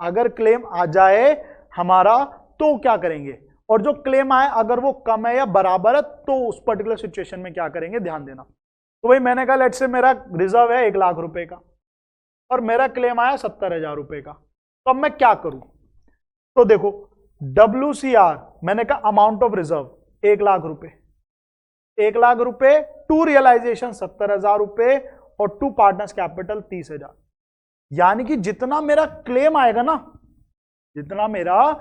अगर क्लेम आ जाए हमारा, तो क्या करेंगे, और जो क्लेम आए अगर वो कम है या बराबर है तो उस पर्टिकुलर सिचुएशन में क्या करेंगे, ध्यान देना। तो भाई मैंने कहा लेट से मेरा रिजर्व है 1,00,000 रुपए का और मेरा क्लेम आया 70,000 रुपए का, तो अब मैं क्या करूं। तो देखो WCR मैंने कहा अमाउंट ऑफ रिजर्व 1,00,000 रुपए, 1,00,000 रुपए टू रियलाइजेशन 70,000 रुपए और टू पार्टनर्स कैपिटल 30,000। यानी कि जितना मेरा क्लेम आएगा ना, जितना मेरा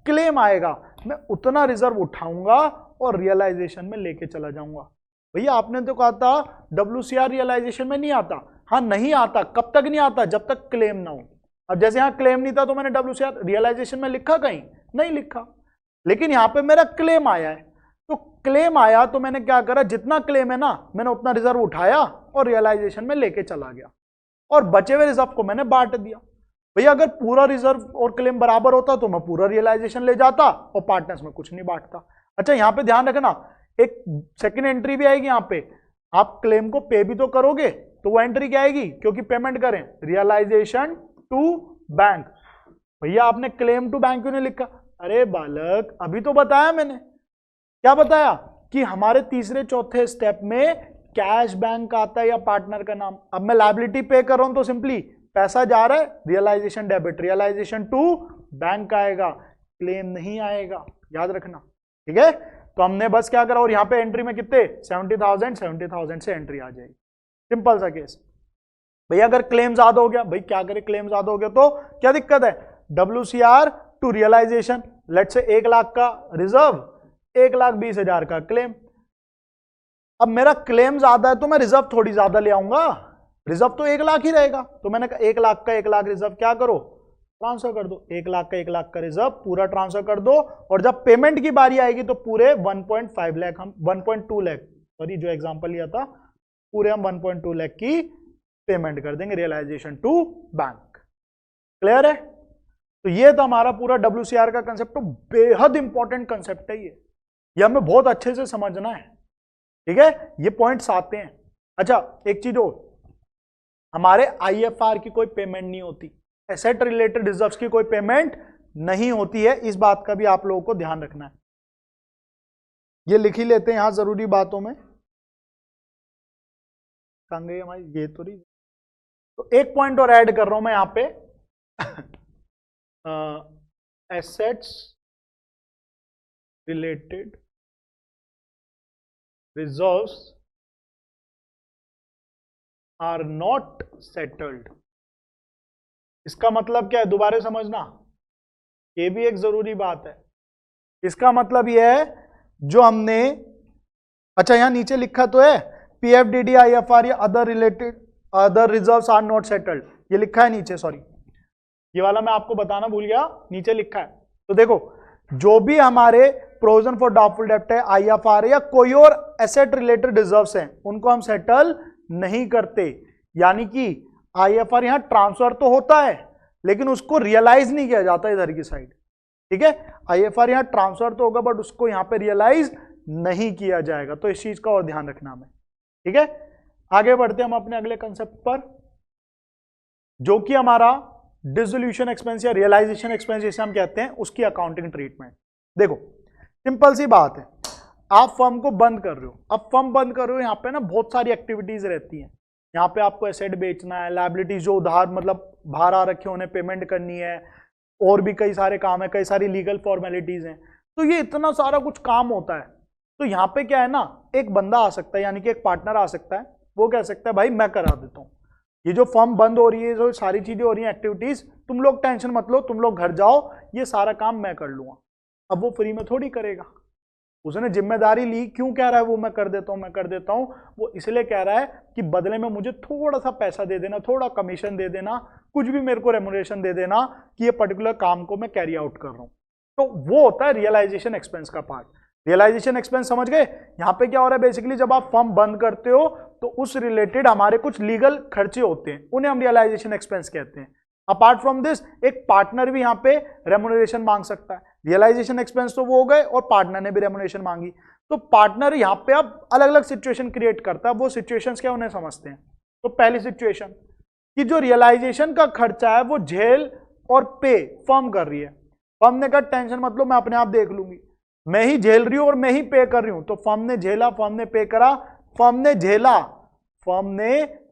क्लेम आएगा मैं उतना रिजर्व उठाऊंगा और रियलाइजेशन में लेके चला जाऊंगा। भैया आपने तो कहा था WCR रियलाइजेशन में नहीं आता। हाँ नहीं आता, कब तक नहीं आता, जब तक क्लेम ना हो। अब जैसे यहां क्लेम नहीं था तो मैंने WCR रियलाइजेशन में लिखा, कहीं नहीं लिखा, लेकिन यहां पे मेरा क्लेम आया है, तो क्लेम आया तो मैंने क्या करा, जितना क्लेम है ना मैंने उतना रिजर्व उठाया और रियलाइजेशन में लेके चला गया और बचे हुए रिजर्व को मैंने बांट दिया। भैया अगर पूरा रिजर्व और क्लेम बराबर होता तो मैं पूरा रियलाइजेशन ले जाता और पार्टनर्स में कुछ नहीं बांटता। अच्छा यहां पे ध्यान रखना, एक सेकंड एंट्री भी आएगी, यहां पे आप क्लेम को पे भी तो करोगे, तो वो एंट्री क्या आएगी, क्योंकि पेमेंट करें, रियलाइजेशन टू बैंक। भैया आपने क्लेम टू बैंक क्यों नहीं लिखा, अरे बालक अभी तो बताया मैंने, क्या बताया कि हमारे तीसरे चौथे स्टेप में कैश बैंक आता है या पार्टनर का नाम। अब मैं लायबिलिटी पे कर रहा हूं तो सिंपली पैसा जा रहा है, realisation debit, realisation to bank आएगा, क्लेम नहीं आएगा, याद रखना, ठीक है। तो हमने बस क्या करा, और यहां पे एंट्री में कितने 70,000 से एंट्री आ जाएगी, सिंपल सा केस। भैया अगर क्लेम ज्यादा हो गया, भाई क्या करे, क्लेम ज्यादा हो गया तो क्या दिक्कत है, WCR टू रियलाइजेशन, लेट से 1,00,000 का रिजर्व, 1,20,000 का क्लेम। अब मेरा क्लेम ज्यादा है तो मैं रिजर्व थोड़ी ज्यादा ले आऊंगा, रिजर्व तो 1,00,000 ही रहेगा, तो मैंने कहा 1,00,000 का 1,00,000 रिजर्व क्या करो, ट्रांसफर कर दो, 1,00,000 का 1,00,000 का रिजर्व पूरा ट्रांसफर कर दो, और जब पेमेंट की बारी आएगी तो पूरे 1.5 लाख, हम 1.2 लाख, सॉरी जो एग्जांपल लिया था, पूरे हम 1.2 लाख की पेमेंट कर देंगे रियलाइजेशन टू बैंक। क्लियर है। तो ये था हमारा पूरा WCR का कंसेप्ट, तो बेहद इंपॉर्टेंट कंसेप्ट है ये हमें बहुत अच्छे से समझना है, ठीक है, ये पॉइंट्स आते हैं। अच्छा एक चीज और, हमारे IFR की कोई पेमेंट नहीं होती, एसेट रिलेटेड रिजर्व्स की कोई पेमेंट नहीं होती है, इस बात का भी आप लोगों को ध्यान रखना है। ये लिख ही लेते हैं यहां जरूरी बातों में, गई हमारी ये तो नहीं। तो एक पॉइंट और ऐड कर रहा हूं मैं यहां पे, assets related reserves are not settled. इसका मतलब क्या है, दोबारा समझना, ये भी एक जरूरी बात है। इसका मतलब यह है जो हमने, अच्छा यहां नीचे लिखा तो है PFDD IFR या other related other reserves are not settled, ये लिखा है नीचे, सॉरी ये वाला मैं आपको बताना भूल गया, नीचे लिखा है। तो देखो जो भी हमारे प्रोविजन फॉर डाउटफुल डेब्ट है, IFR या कोई और एसेट रिलेटेड रिजर्व्स हैं, उनको हम सेटल नहीं करते। यानी कि IFR यहां ट्रांसफर तो होता है लेकिन उसको रियलाइज नहीं किया जाता इधर की साइड, ठीक है। IFR यहां ट्रांसफर तो होगा बट उसको यहां पे रियलाइज नहीं किया जाएगा, तो इस चीज का और ध्यान रखना हमें, ठीक है। आगे बढ़ते हम अपने अगले कंसेप्ट पर, जो कि हमारा डिसोल्यूशन एक्सपेंस या रियलाइजेशन एक्सपेंस जिसे हम कहते हैं, उसकी अकाउंटिंग ट्रीटमेंट। देखो सिंपल सी बात है, आप फर्म को बंद कर रहे हो, अब फर्म बंद कर रहे हो, यहां पे ना बहुत सारी एक्टिविटीज रहती हैं, यहाँ पे आपको एसेट बेचना है, लायबिलिटीज जो उधार मतलब बाहर आ रखे उन्हें पेमेंट करनी है, और भी कई सारे काम है, कई सारी लीगल फॉर्मेलिटीज हैं, तो ये इतना सारा कुछ काम होता है। तो यहाँ पे क्या है ना, एक बंदा आ सकता है, यानी कि एक पार्टनर आ सकता है, वो कह सकता है भाई मैं करा देता हूँ, ये जो फर्म बंद हो रही है, जो सारी चीजें हो रही हैं एक्टिविटीज, तुम लोग टेंशन मत लो, तुम लोग घर जाओ, ये सारा काम मैं कर लूंगा। अब वो फ्री में थोड़ी करेगा, उसने जिम्मेदारी ली, क्यों कह रहा है वो मैं कर देता हूं, मैं कर देता हूं, वो इसलिए कह रहा है कि बदले में मुझे थोड़ा सा पैसा दे देना, थोड़ा कमीशन दे देना, कुछ भी मेरे को रेम्युनरेशन दे देना कि ये पर्टिकुलर काम को मैं कैरी आउट कर रहा हूं। तो वो होता है रियलाइजेशन एक्सपेंस का पार्ट। रियलाइजेशन एक्सपेंस समझ गए। यहां पे क्या हो रहा है, बेसिकली जब आप फर्म बंद करते हो तो उस रिलेटेड हमारे कुछ लीगल खर्चे होते हैं, उन्हें हम रियलाइजेशन एक्सपेंस कहते हैं। अपार्ट फ्रॉम दिस एक पार्टनर भी यहां पे रेम्युनरेशन मांग सकता है। रियलाइजेशन एक्सपेंस तो वो हो गए, और पार्टनर ने भी रेम्युनरेशन मांगी, तो पार्टनर यहां पे अब अलग अलग सिचुएशन क्रिएट करता है। वो सिचुएशंस क्या उन्हें समझते हैं। तो पहली सिचुएशन, कि जो रियलाइजेशन का खर्चा है वो झेल और पे फर्म कर रही है। फर्म ने कहा टेंशन मतलब मैं अपने आप देख लूंगी, मैं ही झेल रही हूं और मैं ही पे कर रही हूं। तो फर्म ने झेला, फर्म ने पे करा, फर्म ने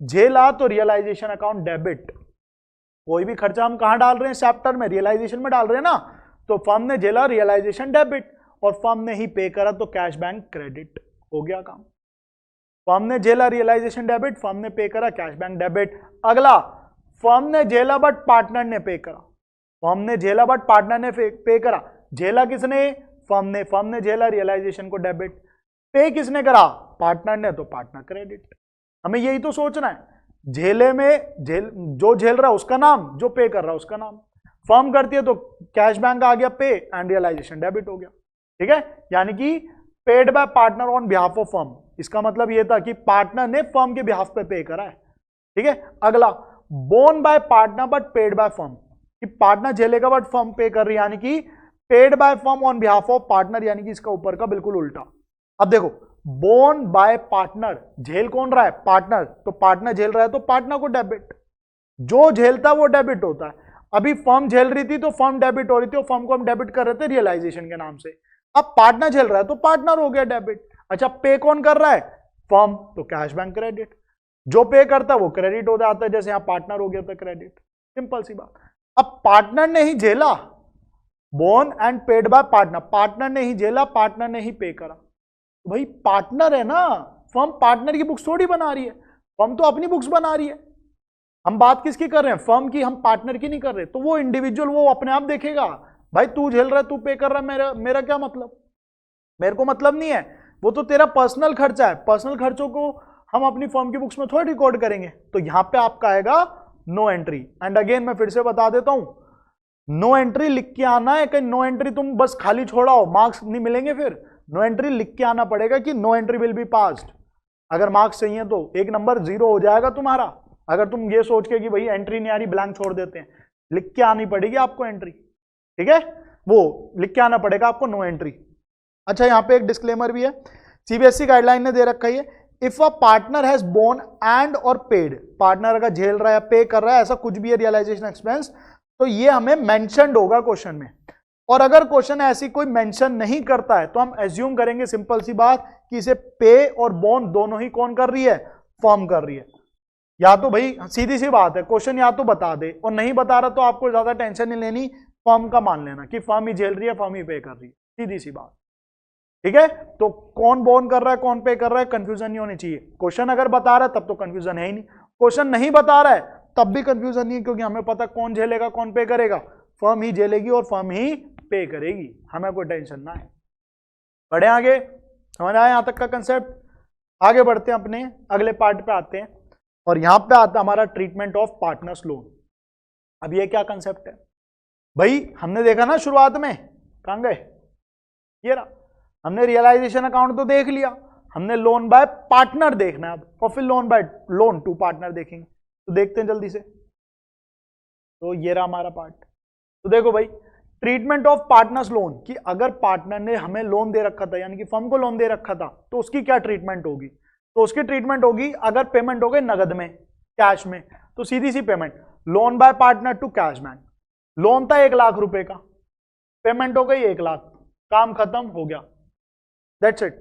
झेला तो रियलाइजेशन अकाउंट डेबिट। कोई भी खर्चा हम कहां डाल रहे हैं चैप्टर में, रियलाइजेशन में डाल रहे हैं ना। तो फर्म ने झेला रियलाइजेशन डेबिट और फर्म ने ही पे करा तो कैश बैंक क्रेडिट, हो गया काम। फर्म ने झेला रियलाइजेशन डेबिट, फर्म ने पे करा कैश बैंक डेबिट। अगला, फर्म ने झेला बट पार्टनर ने पे करा। फर्म ने झेला बट पार्टनर ने पे करा। झेला किसने? फर्म ने। फर्म ने झेला रियलाइजेशन को डेबिट, पे किसने करा? पार्टनर ने, तो पार्टनर क्रेडिट। हमें यही तो सोचना है, झेले में जो झेल रहा है उसका नाम, जो पे कर रहा है उसका नाम। फर्म करती है तो कैश बैंक आ गया पे एंड रियलाइजेशन डेबिट हो गया। ठीक है, यानी कि paid by partner on behalf of firm. इसका मतलब यह था कि पार्टनर ने फर्म के बिहाफ पे करा है। ठीक है, अगला, borne by partner but paid by firm, कि पार्टनर झेलेगा बट फर्म पे कर रही है, यानी कि paid by firm on behalf of partner, यानी कि इसका ऊपर का बिल्कुल उल्टा। अब देखो, बोन बाय पार्टनर, झेल कौन रहा है? पार्टनर। तो पार्टनर झेल रहा है तो पार्टनर को डेबिट, जो झेलता है वो डेबिट होता है। अभी फर्म झेल रही थी तो फर्म डेबिट हो रही थी और फर्म को हम डेबिट कर रहे थे रियलाइजेशन के नाम से। अब पार्टनर झेल रहा है तो पार्टनर हो गया डेबिट। अच्छा, पे कौन कर रहा है? फर्म, तो कैश बैंक क्रेडिट। जो पे करता है वो क्रेडिट हो जाता है, जैसे यहां पार्टनर हो गया था क्रेडिट। सिंपल सी बात। अब पार्टनर ने ही झेला, bone and paid by partner, partner ने ही झेला, पार्टनर ने ही पे करा। तो भाई पार्टनर है ना, फर्म पार्टनर की बुक्स थोड़ी बना रही है, फर्म तो अपनी बुक्स बना रही है। हम बात किसकी कर रहे हैं? फर्म की, हम पार्टनर की नहीं कर रहे। तो वो इंडिविजुअल वो अपने आप देखेगा, भाई तू झेल रहा है, तू पे कर रहा है, मेरा क्या मतलब? मेरे को मतलब नहीं है, वो तो तेरा पर्सनल खर्चा है। पर्सनल खर्चों को हम अपनी फर्म की बुक्स में थोड़ी रिकॉर्ड करेंगे। तो यहां पे आपका आएगा नो एंट्री। एंड अगेन मैं फिर से बता देता हूं, नो एंट्री लिख के आना है। कहीं नो एंट्री तुम बस खाली छोड़ा हो, मार्क्स नहीं मिलेंगे। फिर नो एंट्री लिख के आना पड़ेगा कि no entry will be passed. अगर मार्क्स चाहिए तो एक नंबर 0 हो जाएगा तुम्हारा। अगर तुम ये सोच के कि भाई एंट्री नहीं आ रही, ब्लैंक छोड़ देते हैं, लिख के आनी पड़ेगी आपको एंट्री। ठीक है, वो लिख के आना पड़ेगा आपको नो एंट्री। अच्छा, यहां पे एक डिस्क्लेमर भी है, सीबीएसई गाइडलाइन ने दे रखा है, if a partner has bone and और पेड, पार्टनर अगर झेल रहा है, पे कर रहा है, ऐसा कुछ भी है रियलाइजेशन एक्सपेंस, तो ये हमें मेंशन्ड होगा क्वेश्चन में। और अगर क्वेश्चन ऐसी कोई मेंशन नहीं करता है तो हम एज्यूम करेंगे, सिंपल सी बात, कि इसे पे और बोन दोनों ही कौन कर रही है? फर्म कर रही है। या तो भाई सीधी सी बात है, क्वेश्चन या तो बता दे, और नहीं बता रहा तो आपको ज्यादा टेंशन नहीं लेनी, फर्म का मान लेना कि फर्म ही झेल रही है, फर्म ही पे कर रही है, सीधी सी बात। ठीक है, तो कौन बोन कर रहा है, कौन पे कर रहा है, कंफ्यूजन नहीं होनी चाहिए। क्वेश्चन अगर बता रहा है तब तो कंफ्यूजन है ही नहीं, क्वेश्चन नहीं बता रहा है तब भी कंफ्यूजन नहीं है, क्योंकि हमें पता कौन झेलेगा, कौन पे करेगा। फर्म ही झेलेगी और फर्म ही पे करेगी, हमें कोई टेंशन ना है। बढ़े आगे, समझ आया यहां तक का कंसेप्ट? आगे बढ़ते हैं, अपने अगले पार्ट पे आते हैं, और यहां पे आता है हमारा ट्रीटमेंट ऑफ पार्टनर्स लोन। अब ये क्या कंसेप्ट है भाई? हमने देखा ना शुरुआत में, कहां गए, ये रहा, हमने रियलाइजेशन अकाउंट तो देख लिया, हमने लोन बाय पार्टनर देखना है अब, और फिर लोन टू पार्टनर देखेंगे। तो देखते हैं जल्दी से। तो ये रहा हमारा पार्ट। तो देखो भाई, ट्रीटमेंट ऑफ पार्टनर्स लोन, कि अगर पार्टनर ने हमें लोन दे रखा था, यानी कि फर्म को लोन दे रखा था, तो उसकी क्या ट्रीटमेंट होगी? तो उसकी ट्रीटमेंट होगी, अगर पेमेंट हो गई नगद में, कैश में, तो सीधी सी payment, loan by partner to cash bank. Loan था 1 लाख रुपए का, पेमेंट हो गई 1 लाख, काम खत्म हो गया, दैट्स इट।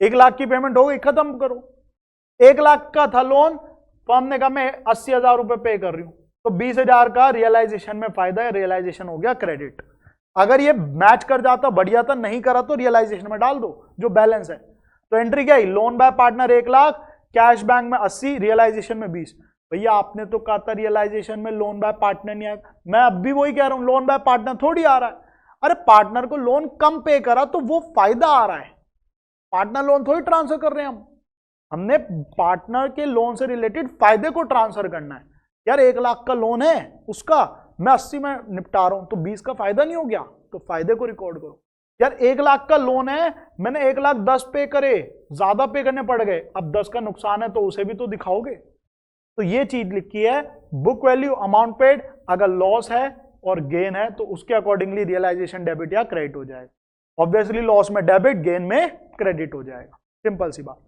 1 लाख की पेमेंट हो गई, खत्म करो। 1 लाख का था लोन, फर्म ने कहा मैं 80,000 रुपए पे कर रही हूं, तो 20,000 का रियलाइजेशन में फायदा है, रियलाइजेशन हो गया क्रेडिट। अगर ये मैच कर जाता बढ़िया था, नहीं करा तो रियलाइजेशन में डाल दो जो बैलेंस है। तो एंट्री क्या है? Loan by partner 1 lakh, cash bank में 80, रियलाइजेशन में 20। भैया आपने तो कहा था रियलाइजेशन में लोन बाय पार्टनर नहीं आएगा, मैं अब भी वही कह रहा हूं, लोन बाय पार्टनर थोड़ी आ रहा है। अरे पार्टनर को लोन कम पे करा तो वो फायदा आ रहा है, पार्टनर लोन थोड़ी ट्रांसफर कर रहे हैं हम, हमने पार्टनर के लोन से रिलेटेड फायदे को ट्रांसफर करना है। यार 1 लाख का लोन है, उसका मैं 80 में निपटा रहा हूं, तो 20 का फायदा नहीं हो गया? तो फायदे को रिकॉर्ड करो। यार 1 लाख का लोन है, मैंने 1 लाख 10 पे करे, ज्यादा पे करने पड़ गए, अब 10 का नुकसान है तो उसे भी तो दिखाओगे। तो ये चीज लिखी है, बुक वैल्यू अमाउंट पेड, अगर लॉस है और गेन है तो उसके अकॉर्डिंगली रियलाइजेशन डेबिट या क्रेडिट हो जाएगा। ऑब्वियसली लॉस में डेबिट, गेन में क्रेडिट हो जाएगा, सिंपल सी बात।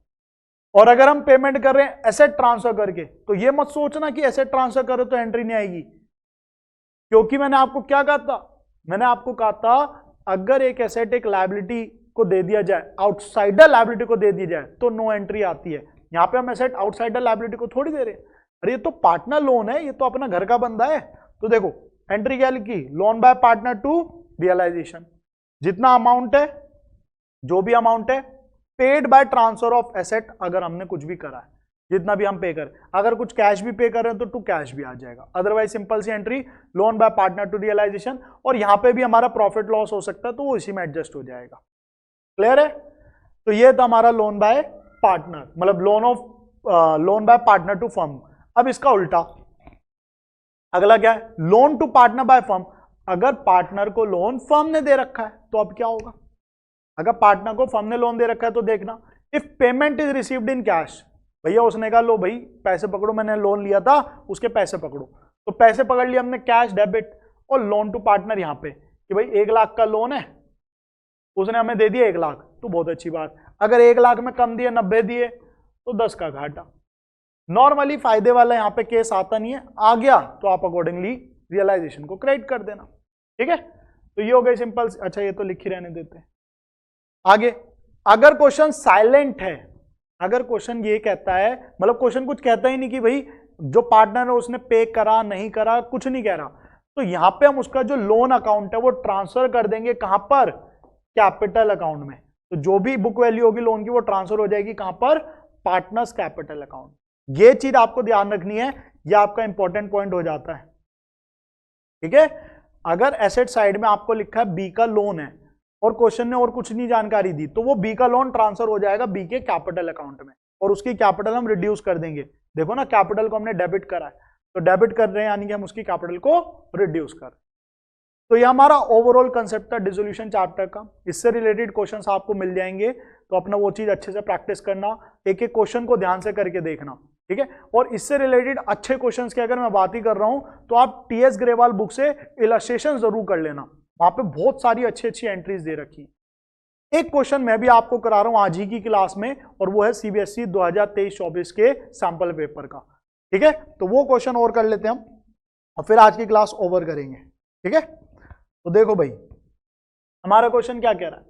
और अगर हम पेमेंट कर रहे हैं एसेट ट्रांसफर करके, तो ये मत सोचना कि एसेट ट्रांसफर करो तो एंट्री नहीं आएगी, क्योंकि मैंने आपको क्या कहा था, मैंने आपको कहा था अगर एक एसेट एक लायबिलिटी को दे दिया जाए, आउटसाइडर लायबिलिटी को दे दी जाए, तो नो एंट्री आती है। यहां पे हम एसेट आउटसाइडर लायबिलिटी को थोड़ी दे रहे हैं, अरे ये तो पार्टनर लोन है, ये तो अपना घर का बंदा है। तो देखो एंट्री क्या लिखी, loan by partner to realisation, जितना अमाउंट है, जो भी अमाउंट है, paid by transfer of asset, अगर हमने कुछ भी करा है, जितना भी हम पे करें, अगर कुछ कैश भी पे कर रहे हैं तो टू कैश भी आ जाएगा, अदरवाइज सिंपल सी entry loan by partner to realisation. और यहां पे भी हमारा प्रॉफिट लॉस हो सकता है, तो वो इसी में एडजस्ट हो जाएगा। क्लियर है? तो ये था हमारा लोन बाय पार्टनर, मतलब loan by partner to firm. अब इसका उल्टा अगला क्या है, loan to partner by firm. अगर पार्टनर को लोन फर्म ने दे रखा है तो अब क्या होगा, अगर पार्टनर को फर्म ने लोन दे रखा है तो देखना, if payment is received in cash, भैया उसने कहा लो भाई पैसे पकड़ो, मैंने लोन लिया था उसके पैसे पकड़ो, तो पैसे पकड़ लिए हमने कैश डेबिट, और लोन टू पार्टनर यहां पे कि भाई 1 लाख का लोन है, उसने हमें दे दिया 1 लाख, तो बहुत अच्छी बात। अगर 1 लाख में कम दिए 90 दिए तो 10 का घाटा। नॉर्मली फायदे वाला यहां पे केस आता नहीं है, आ गया तो आप अकॉर्डिंगली रियलाइजेशन को क्रेडिट कर देना। ठीक है, तो ये हो गई सिंपल। अच्छा ये तो लिख ही रहने देते हैं। आगे अगर क्वेश्चन साइलेंट है, अगर क्वेश्चन ये कहता है, मतलब क्वेश्चन कुछ कहता ही नहीं कि भाई जो पार्टनर है उसने पे करा नहीं करा, कुछ नहीं कह रहा, तो यहां पे हम उसका जो लोन अकाउंट है वो ट्रांसफर कर देंगे कहां पर, कैपिटल अकाउंट में। तो जो भी बुक वैल्यू होगी लोन की वो ट्रांसफर हो जाएगी कहां पर, पार्टनर्स कैपिटल अकाउंट। ये चीज आपको ध्यान रखनी है, ये आपका इंपॉर्टेंट पॉइंट हो जाता है। ठीक है, अगर एसेट साइड में आपको लिखा है बी का लोन है और क्वेश्चन ने और कुछ नहीं जानकारी दी, तो वो बी का लोन ट्रांसफर हो जाएगा बी के कैपिटल अकाउंट में, और उसकी कैपिटल हम रिड्यूस कर देंगे। देखो ना, कैपिटल को हमने डेबिट करा है, तो डेबिट कर रहे हैं यानी कि हम उसकी कैपिटल को रिड्यूस कर रहे हैं। तो ये हमारा ओवरऑल कंसेप्ट था डिसोल्यूशन चैप्टर का। इससे रिलेटेड क्वेश्चंस आपको मिल जाएंगे, तो अपना वो चीज अच्छे से प्रैक्टिस करना, एक एक क्वेश्चन को ध्यान से करके देखना। ठीक है, और इससे रिलेटेड अच्छे क्वेश्चंस की अगर मैं बात ही कर रहा हूं तो आप टीएस ग्रेवाल बुक से इलस्ट्रेशन जरूर कर लेना, वहां पे बहुत सारी अच्छी अच्छी एंट्रीज दे रखी है। एक क्वेश्चन मैं भी आपको करा रहा हूं आज ही की क्लास में, और वो है सीबीएसई 2023-24 के सैंपल पेपर का। ठीक है, तो वो क्वेश्चन और कर लेते हैं हम, और फिर आज की क्लास ओवर करेंगे। ठीक है, तो देखो भाई हमारा क्वेश्चन क्या कह रहा है,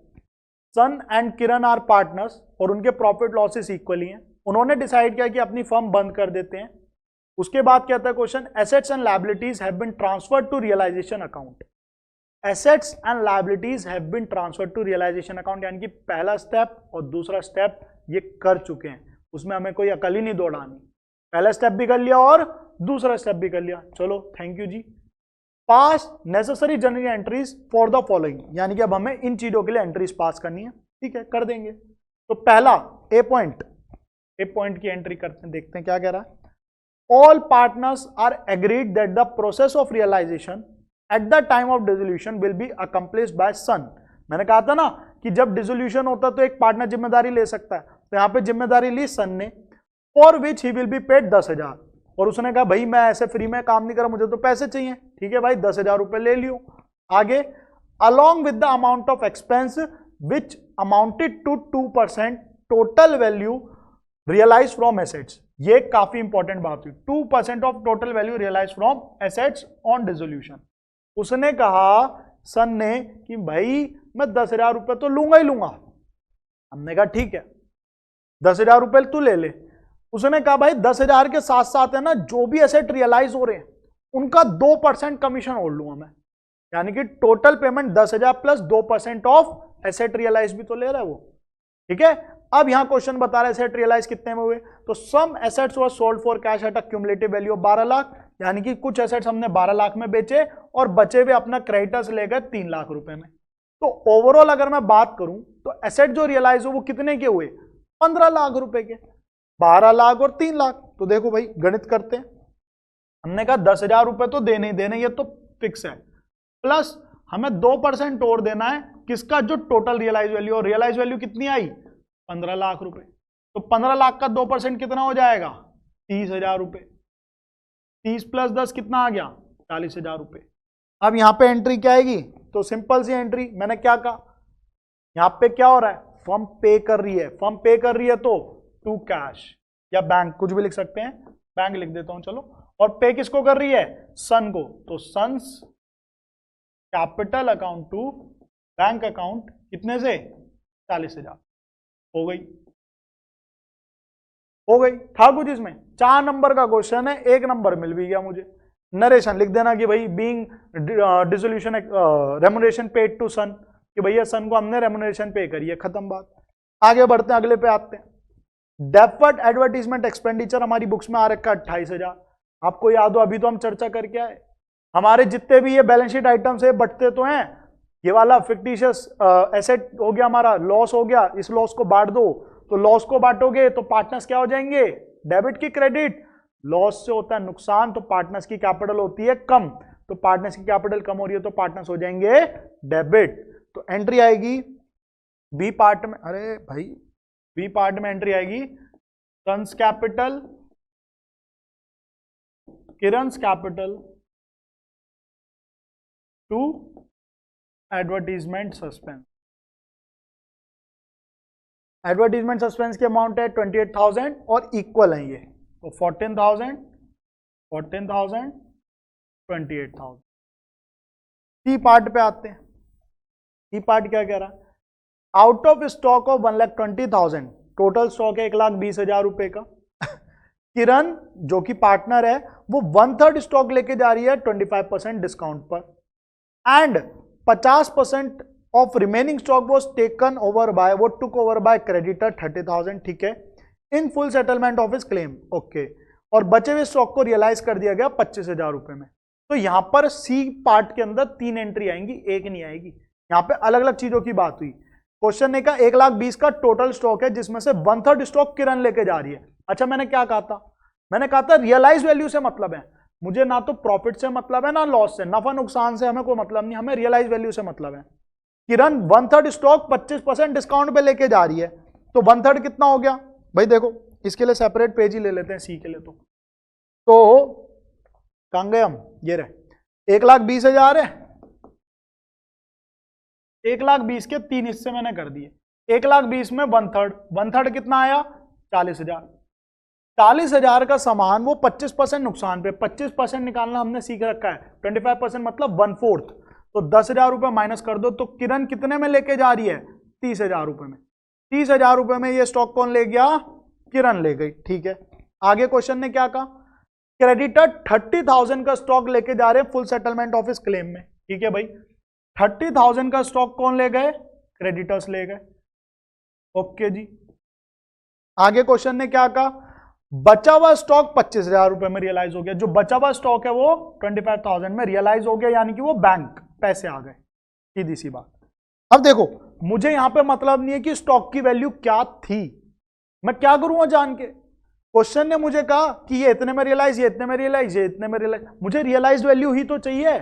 सन एंड किरण आर पार्टनर्स और उनके प्रॉफिट लॉसेस इक्वली हैं। उन्होंने डिसाइड किया कि अपनी फर्म बंद कर देते हैं। उसके बाद कहता है question, assets and liabilities have been transferred to realisation account. Assets and liabilities have been transferred to realisation account, यानी कि पहला स्टेप और दूसरा स्टेप ये कर चुके हैं, उसमें हमें कोई अकल ही नहीं दौड़ानी। पहला स्टेप भी कर लिया और दूसरा स्टेप भी कर लिया, चलो थैंक यू जी। Pass necessary journal entries for the following, यानी कि अब हमें इन चीजों के लिए एंट्रीज पास करनी है। ठीक है, कर देंगे। तो पहला ए पॉइंट की एंट्री करते हैं, देखते हैं क्या कह रहा है। All partners are agreed that the process of realisation at the time of dissolution will be accomplished by son. मैंने कहा था ना कि जब डिसोल्यूशन होता है तो एक पार्टनर जिम्मेदारी ले सकता है, तो यहां पे जिम्मेदारी ली सन ने, for which he will be paid 10,000। और उसने कहा भाई मैं ऐसे फ्री में काम नहीं कर रहा, मुझे तो पैसे चाहिए। ठीक है भाई, 10,000 रुपए ले लियो। आगे, along with the amount of expense which amounted to 2% total value realise from assets. ये काफी इंपॉर्टेंट बात हुई, 2% of total value realise from assets on dissolution. उसने कहा सन ने कि भाई मैं 10,000 रुपए तो लूंगा ही लूंगा। हमने कहा ठीक है 10,000 रुपए तू ले ले। उसने कहा भाई 10,000 के साथ साथ है ना, जो भी एसेट रियलाइज हो रहे हैं उनका 2% कमीशन और लूंगा मैं, यानी कि total payment 10,000 plus 2% of asset realise भी तो ले रहा है वो। ठीक है, अब यहां क्वेश्चन बता रहा है एसेट रियलाइज कितने में हुए, तो some assets were sold for cash at a cumulative value of 12 lakh, यानी कि कुछ एसेट्स हमने 12 लाख में बेचे और बचे हुए अपना क्रेडिटर्स ले गए 3 लाख रुपए में। तो ओवरऑल अगर मैं बात करूं तो एसेट जो रियलाइज हो वो कितने के हुए, 15 लाख रुपए के, 12 लाख और 3 लाख। तो देखो भाई गणित करते हैं, हमने कहा 10,000 रुपए तो देने ही देने, ये तो फिक्स है, प्लस हमें 2% और देना है किसका, जो टोटल रियलाइज वैल्यू, और रियलाइज वैल्यू कितनी आई 15 लाख रुपए। तो 15 लाख का 2% कितना हो जाएगा 30,000 रुपए, 30 प्लस 10 कितना आ गया 40,000 रुपए। अब यहां पे एंट्री क्या आएगी, तो सिंपल सी एंट्री, मैंने क्या कहा यहां पे क्या हो रहा है, फर्म पे कर रही है, फर्म पे कर रही है तो टू कैश या बैंक, कुछ भी लिख सकते हैं, बैंक लिख देता हूं चलो। और पे किसको कर रही है? सन को, तो son's capital account to bank account कितने से? 40,000। हो गई, हो गई। था कुछ इसमें? 4 नंबर का क्वेश्चन है, 1 नंबर मिल भी गया मुझे। नरेशन लिख देना कि भाई being dissolution remuneration paid to son, कि भैया सन को हमने रेमुनरेशन पे करी है, खत्म बात। आगे बढ़ते हैं, अगले पे आते हैं। डेफर्ड एडवर्टीजमेंट एक्सपेंडिचर हमारी बुक्स में आ रखा 28,000। आपको याद हो अभी तो हम चर्चा करके आए, हमारे जितने भी ये बैलेंस शीट आइटम्स है बढ़ते तो हैं। ये वाला फिक्टिशियस एसेट हो गया, हमारा लॉस हो गया, इस लॉस को बांट दो, तो लॉस को बांटोगे तो पार्टनर्स क्या हो जाएंगे? डेबिट की क्रेडिट। लॉस से होता है नुकसान, तो पार्टनर्स की कैपिटल होती है कम, तो पार्टनर्स की कैपिटल कम हो रही है तो पार्टनर्स हो जाएंगे डेबिट। तो एंट्री आएगी बी पार्ट में, अरे भाई बी पार्ट में एंट्री आएगी सन्स कैपिटल, किरण's capital to advertisement suspense. Advertisement suspense की अमाउंट है 28,000 और इक्वल है ये, तो 14,000, 14,000, 28,000। सी पार्ट पे आते हैं। सी पार्ट क्या कह रहा है? Out of stock of 1,20,000, total stock है 1,20,000 रुपए का। किरण जो कि पार्टनर है वो 1/3 स्टॉक लेके जा रही है 25% डिस्काउंट पर, and 50% of remaining stock was taken over by, वो टुक ओवर बाय क्रेडिटर 30,000, ठीक है, in full settlement of his claim, okay. और बचे हुए स्टॉक को रियलाइज कर दिया गया 25,000 रुपए में। तो यहां पर सी पार्ट के अंदर 3 एंट्री आएंगी, एक नहीं आएगी। यहां पे अलग अलग चीजों की बात हुई। क्वेश्चन ने कहा 1,20,000 का टोटल स्टॉक है जिसमें से 1/3 स्टॉक किरण लेके जा रही है। अच्छा, मैंने क्या कहा था? मैंने कहा था रियलाइज वैल्यू से मतलब है, मुझे ना तो प्रॉफिट से मतलब है ना लॉस से, नफा नुकसान से हमें कोई मतलब नहीं, हमें रियलाइज वैल्यू से मतलब है। किरण 1/3 स्टॉक 25% डिस्काउंट पे लेके जा रही है, तो 1/3 कितना हो गया भाई? देखो इसके लिए सेपरेट पेज ही ले लेते हैं, सी के लिए। तो कहां गए हम? ये रहे 1,20,000 है, 1,20,000 के 3 हिस्से मैंने कर दिए। 1,20,000 में 1/3 कितना आया? 40,000। 40,000 का सामान वो 25% नुकसान पे, 25% निकालना हमने सीख रखा है, 25% मतलब 1/4, तो 10,000 रुपए माइनस कर दो, तो किरण कितने में लेके जा रही है? 30,000 रुपए में। 30,000 रुपए में ये स्टॉक कौन ले गया? किरण ले गई, ठीक है। आगे क्वेश्चन ने क्या कहा? क्रेडिटर 30,000 का स्टॉक लेके जा रहे हैं full settlement of his claim में, ठीक है भाई। 30,000 का स्टॉक कौन ले गए? क्रेडिटर्स ले गए, ओके जी। आगे क्वेश्चन ने क्या कहा? बचा हुआ स्टॉक 25,000 रुपए में रियलाइज हो गया, जो बचा हुआ स्टॉक है वो 25,000 में रियलाइज हो गया, यानी कि वो बैंक पैसे आ गए, सीधी सी बात। अब देखो मुझे यहां पे मतलब नहीं है कि स्टॉक की वैल्यू क्या थी, मैं क्या करूंगा जान के? क्वेश्चन ने मुझे कहा कि ये इतने में रियलाइज, ये इतने में रियलाइज, ये इतने में रियलाइज, मुझे रियलाइज वैल्यू ही तो चाहिए।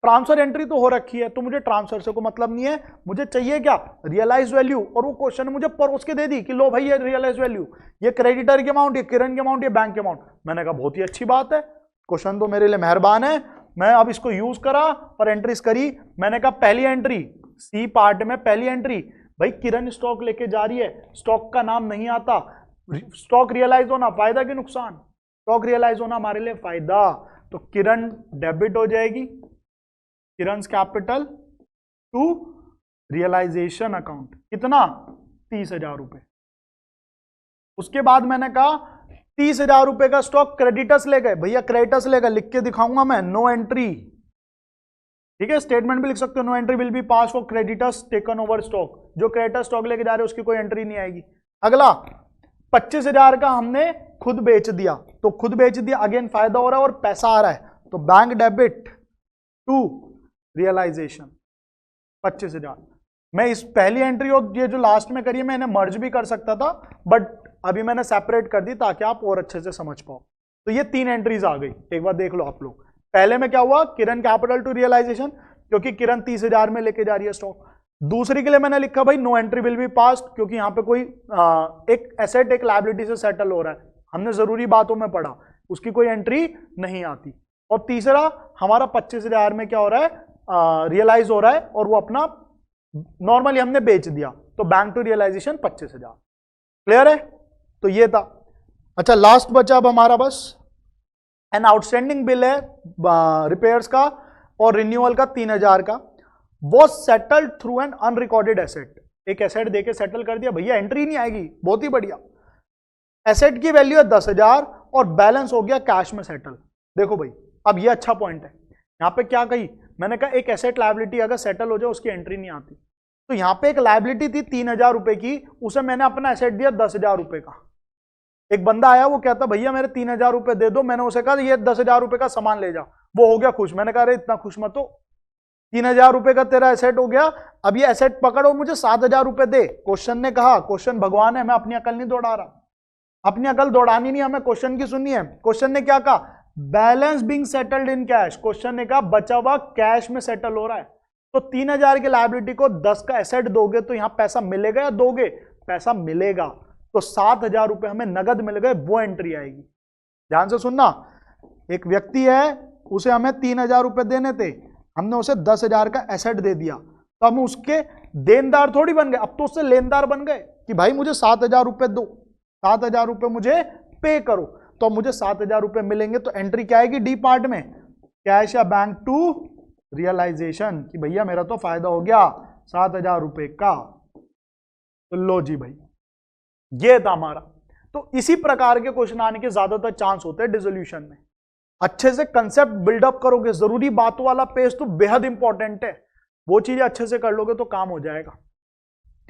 ट्रांसफर एंट्री तो हो रखी है, तो मुझे ट्रांसफर से को मतलब नहीं है, मुझे चाहिए क्या? Realise value. और वो क्वेश्चन ने मुझे परोस के दे दी कि लो भाई ये रियलाइज वैल्यू, ये क्रेडिटर की अमाउंट, ये किरण की अमाउंट, ये बैंक की अमाउंट। मैंने कहा बहुत ही अच्छी बात है, क्वेश्चन तो मेरे लिए मेहरबान है। मैं अब इसको यूज करा और एंट्रीज करी। मैंने कहा पहली एंट्री सी पार्ट में, पहली एंट्री भाई किरण स्टॉक लेके जा रही है, स्टॉक का नाम नहीं आता, स्टॉक रियलाइज होना फायदा कि नुकसान? स्टॉक रियलाइज होना हमारे लिए फायदा, तो किरण डेबिट हो जाएगी, किरण's कैपिटल टू रियलाइजेशन अकाउंट, कितना? 30,000 रुपए। उसके बाद मैंने कहा 30,000 रुपए का स्टॉक क्रेडिटर्स ले गए, भैया क्रेडिटर्स ले गए, लिख के दिखाऊंगा मैं, नो एंट्री, ठीक है। स्टेटमेंट भी लिख सकते हो, no entry will be pass for creditors taken over stock, जो क्रेडिटर स्टॉक लेके जा रहे हैं उसकी कोई एंट्री नहीं आएगी। अगला 25,000 का हमने खुद बेच दिया, तो खुद बेच दिया, अगेन फायदा हो रहा है और पैसा आ रहा है, तो बैंक डेबिट टू रियलाइजेशन 25,000। मैं इस पहली एंट्री और ये जो लास्ट में करी है मैं इन्हें मर्ज भी कर सकता था, बट अभी मैंने सेपरेट कर दी ताकि आप और अच्छे से समझ पाओ। तो ये 3 एंट्रीज आ गई, एक बार देख लो आप लोग। पहले में क्या हुआ? किरण कैपिटल टू रियलाइजेशन, क्योंकि किरण 30,000 में लेके जा रही है स्टॉक। दूसरी के लिए मैंने लिखा भाई no entry will be passed, क्योंकि यहां पे कोई एक एसेट एक लायबिलिटी से सेटल हो रहा है, हमने जरूरी बातों में पढ़ा, उसकी कोई एंट्री नहीं आती। और तीसरा हमारा 25,000 में क्या हो रहा है? रियलाइज हो रहा है और वो अपना नॉर्मली हमने बेच दिया, तो बैंक टू रियलाइजेशन 25,000। क्लियर है? तो ये था। अच्छा लास्ट बचा अब हमारा बस एन आउटस्टैंडिंग बिल है रिपेयर्स का और रिन्यूअल का 3000 का, वो settled through an unrecorded asset. एक एसेट देके सेटल कर दिया, भैया एंट्री नहीं आएगी, बहुत ही बढ़िया। एसेट की वैल्यू है 10,000 और बैलेंस हो गया कैश में सेटल। देखो भाई अब ये अच्छा पॉइंट है, यहां पे क्या कही मैंने, कहा एक एसेट लायबिलिटी अगर सेटल हो जाए उसकी एंट्री नहीं आती। तो यहां पे एक लायबिलिटी थी 3000 रुपए की, उसे मैंने अपना एसेट दिया 10,000 रुपए का। एक बंदा आया, वो कहता भैया मेरे 3000 रुपए दे दो, मैंने उसे कहा ये 10,000 रुपए का सामान ले जा, वो हो गया खुश। मैंने कहा अरे इतना खुश मत हो, 3000 रुपए का तेरा एसेट हो गया, अब ये एसेट पकड़ो मुझे 7,000 रुपए दे। क्वेश्चन ने कहा, क्वेश्चन भगवान है, मैं अपनी अकल नहीं दौड़ा रहा, अपनी अकल दौड़ानी नहीं, हमें क्वेश्चन की सुननी है। क्वेश्चन ने क्या कहा, balance being settled in cash. Question ने कहा बचा हुआ कैश में सेटल हो रहा है, तो 3000 की लायबिलिटी को 10 का एसेट दोगे तो यहां पैसा मिलेगा या दोगे, पैसा मिलेगा, तो 7,000 रुपए हमें नगद मिल गए, वो एंट्री आएगी। ध्यान से सुनना, एक व्यक्ति है उसे हमें 3000 रुपए देने थे, हमने उसे 10,000 का एसेट दे दिया, तो हम उसके देनदार थोड़ी बन गए, अब तो उससे लेनदार बन गए कि भाई मुझे 7,000 रुपए दो, 7,000 रुपए मुझे पे करो, तो मुझे 7,000 रुपए मिलेंगे। तो एंट्री क्या आएगी डी पार्ट में, कैश या बैंक टू रियलाइजेशन, कि भैया मेरा तो फायदा हो गया 7,000 रुपए का। तो लो जी भाई ये था हमारा। तो इसी प्रकार के क्वेश्चन आने के ज्यादातर चांस होते हैं डिसोल्यूशन में। अच्छे से कंसेप्ट बिल्डअप करोगे, जरूरी बातों वाला पेज तो बेहद इंपॉर्टेंट है, वो चीजें अच्छे से कर लोगे तो काम हो जाएगा।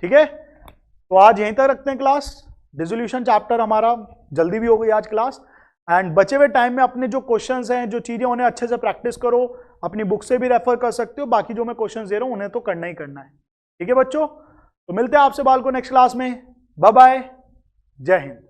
ठीक है, तो आज यहीं तक रखते हैं क्लास। डिसोल्यूशन चैप्टर हमारा जल्दी भी हो गई आज क्लास, एंड बचे हुए टाइम में अपने जो क्वेश्चंस हैं, जो चीजें, उन्हें अच्छे से प्रैक्टिस करो, अपनी बुक से भी रेफर कर सकते हो, बाकी जो मैं क्वेश्चंस दे रहा हूं उन्हें तो करना ही करना है। ठीक है बच्चों, तो मिलते हैं आपसे बाल को नेक्स्ट क्लास में। बाय बाय, जय हिंद।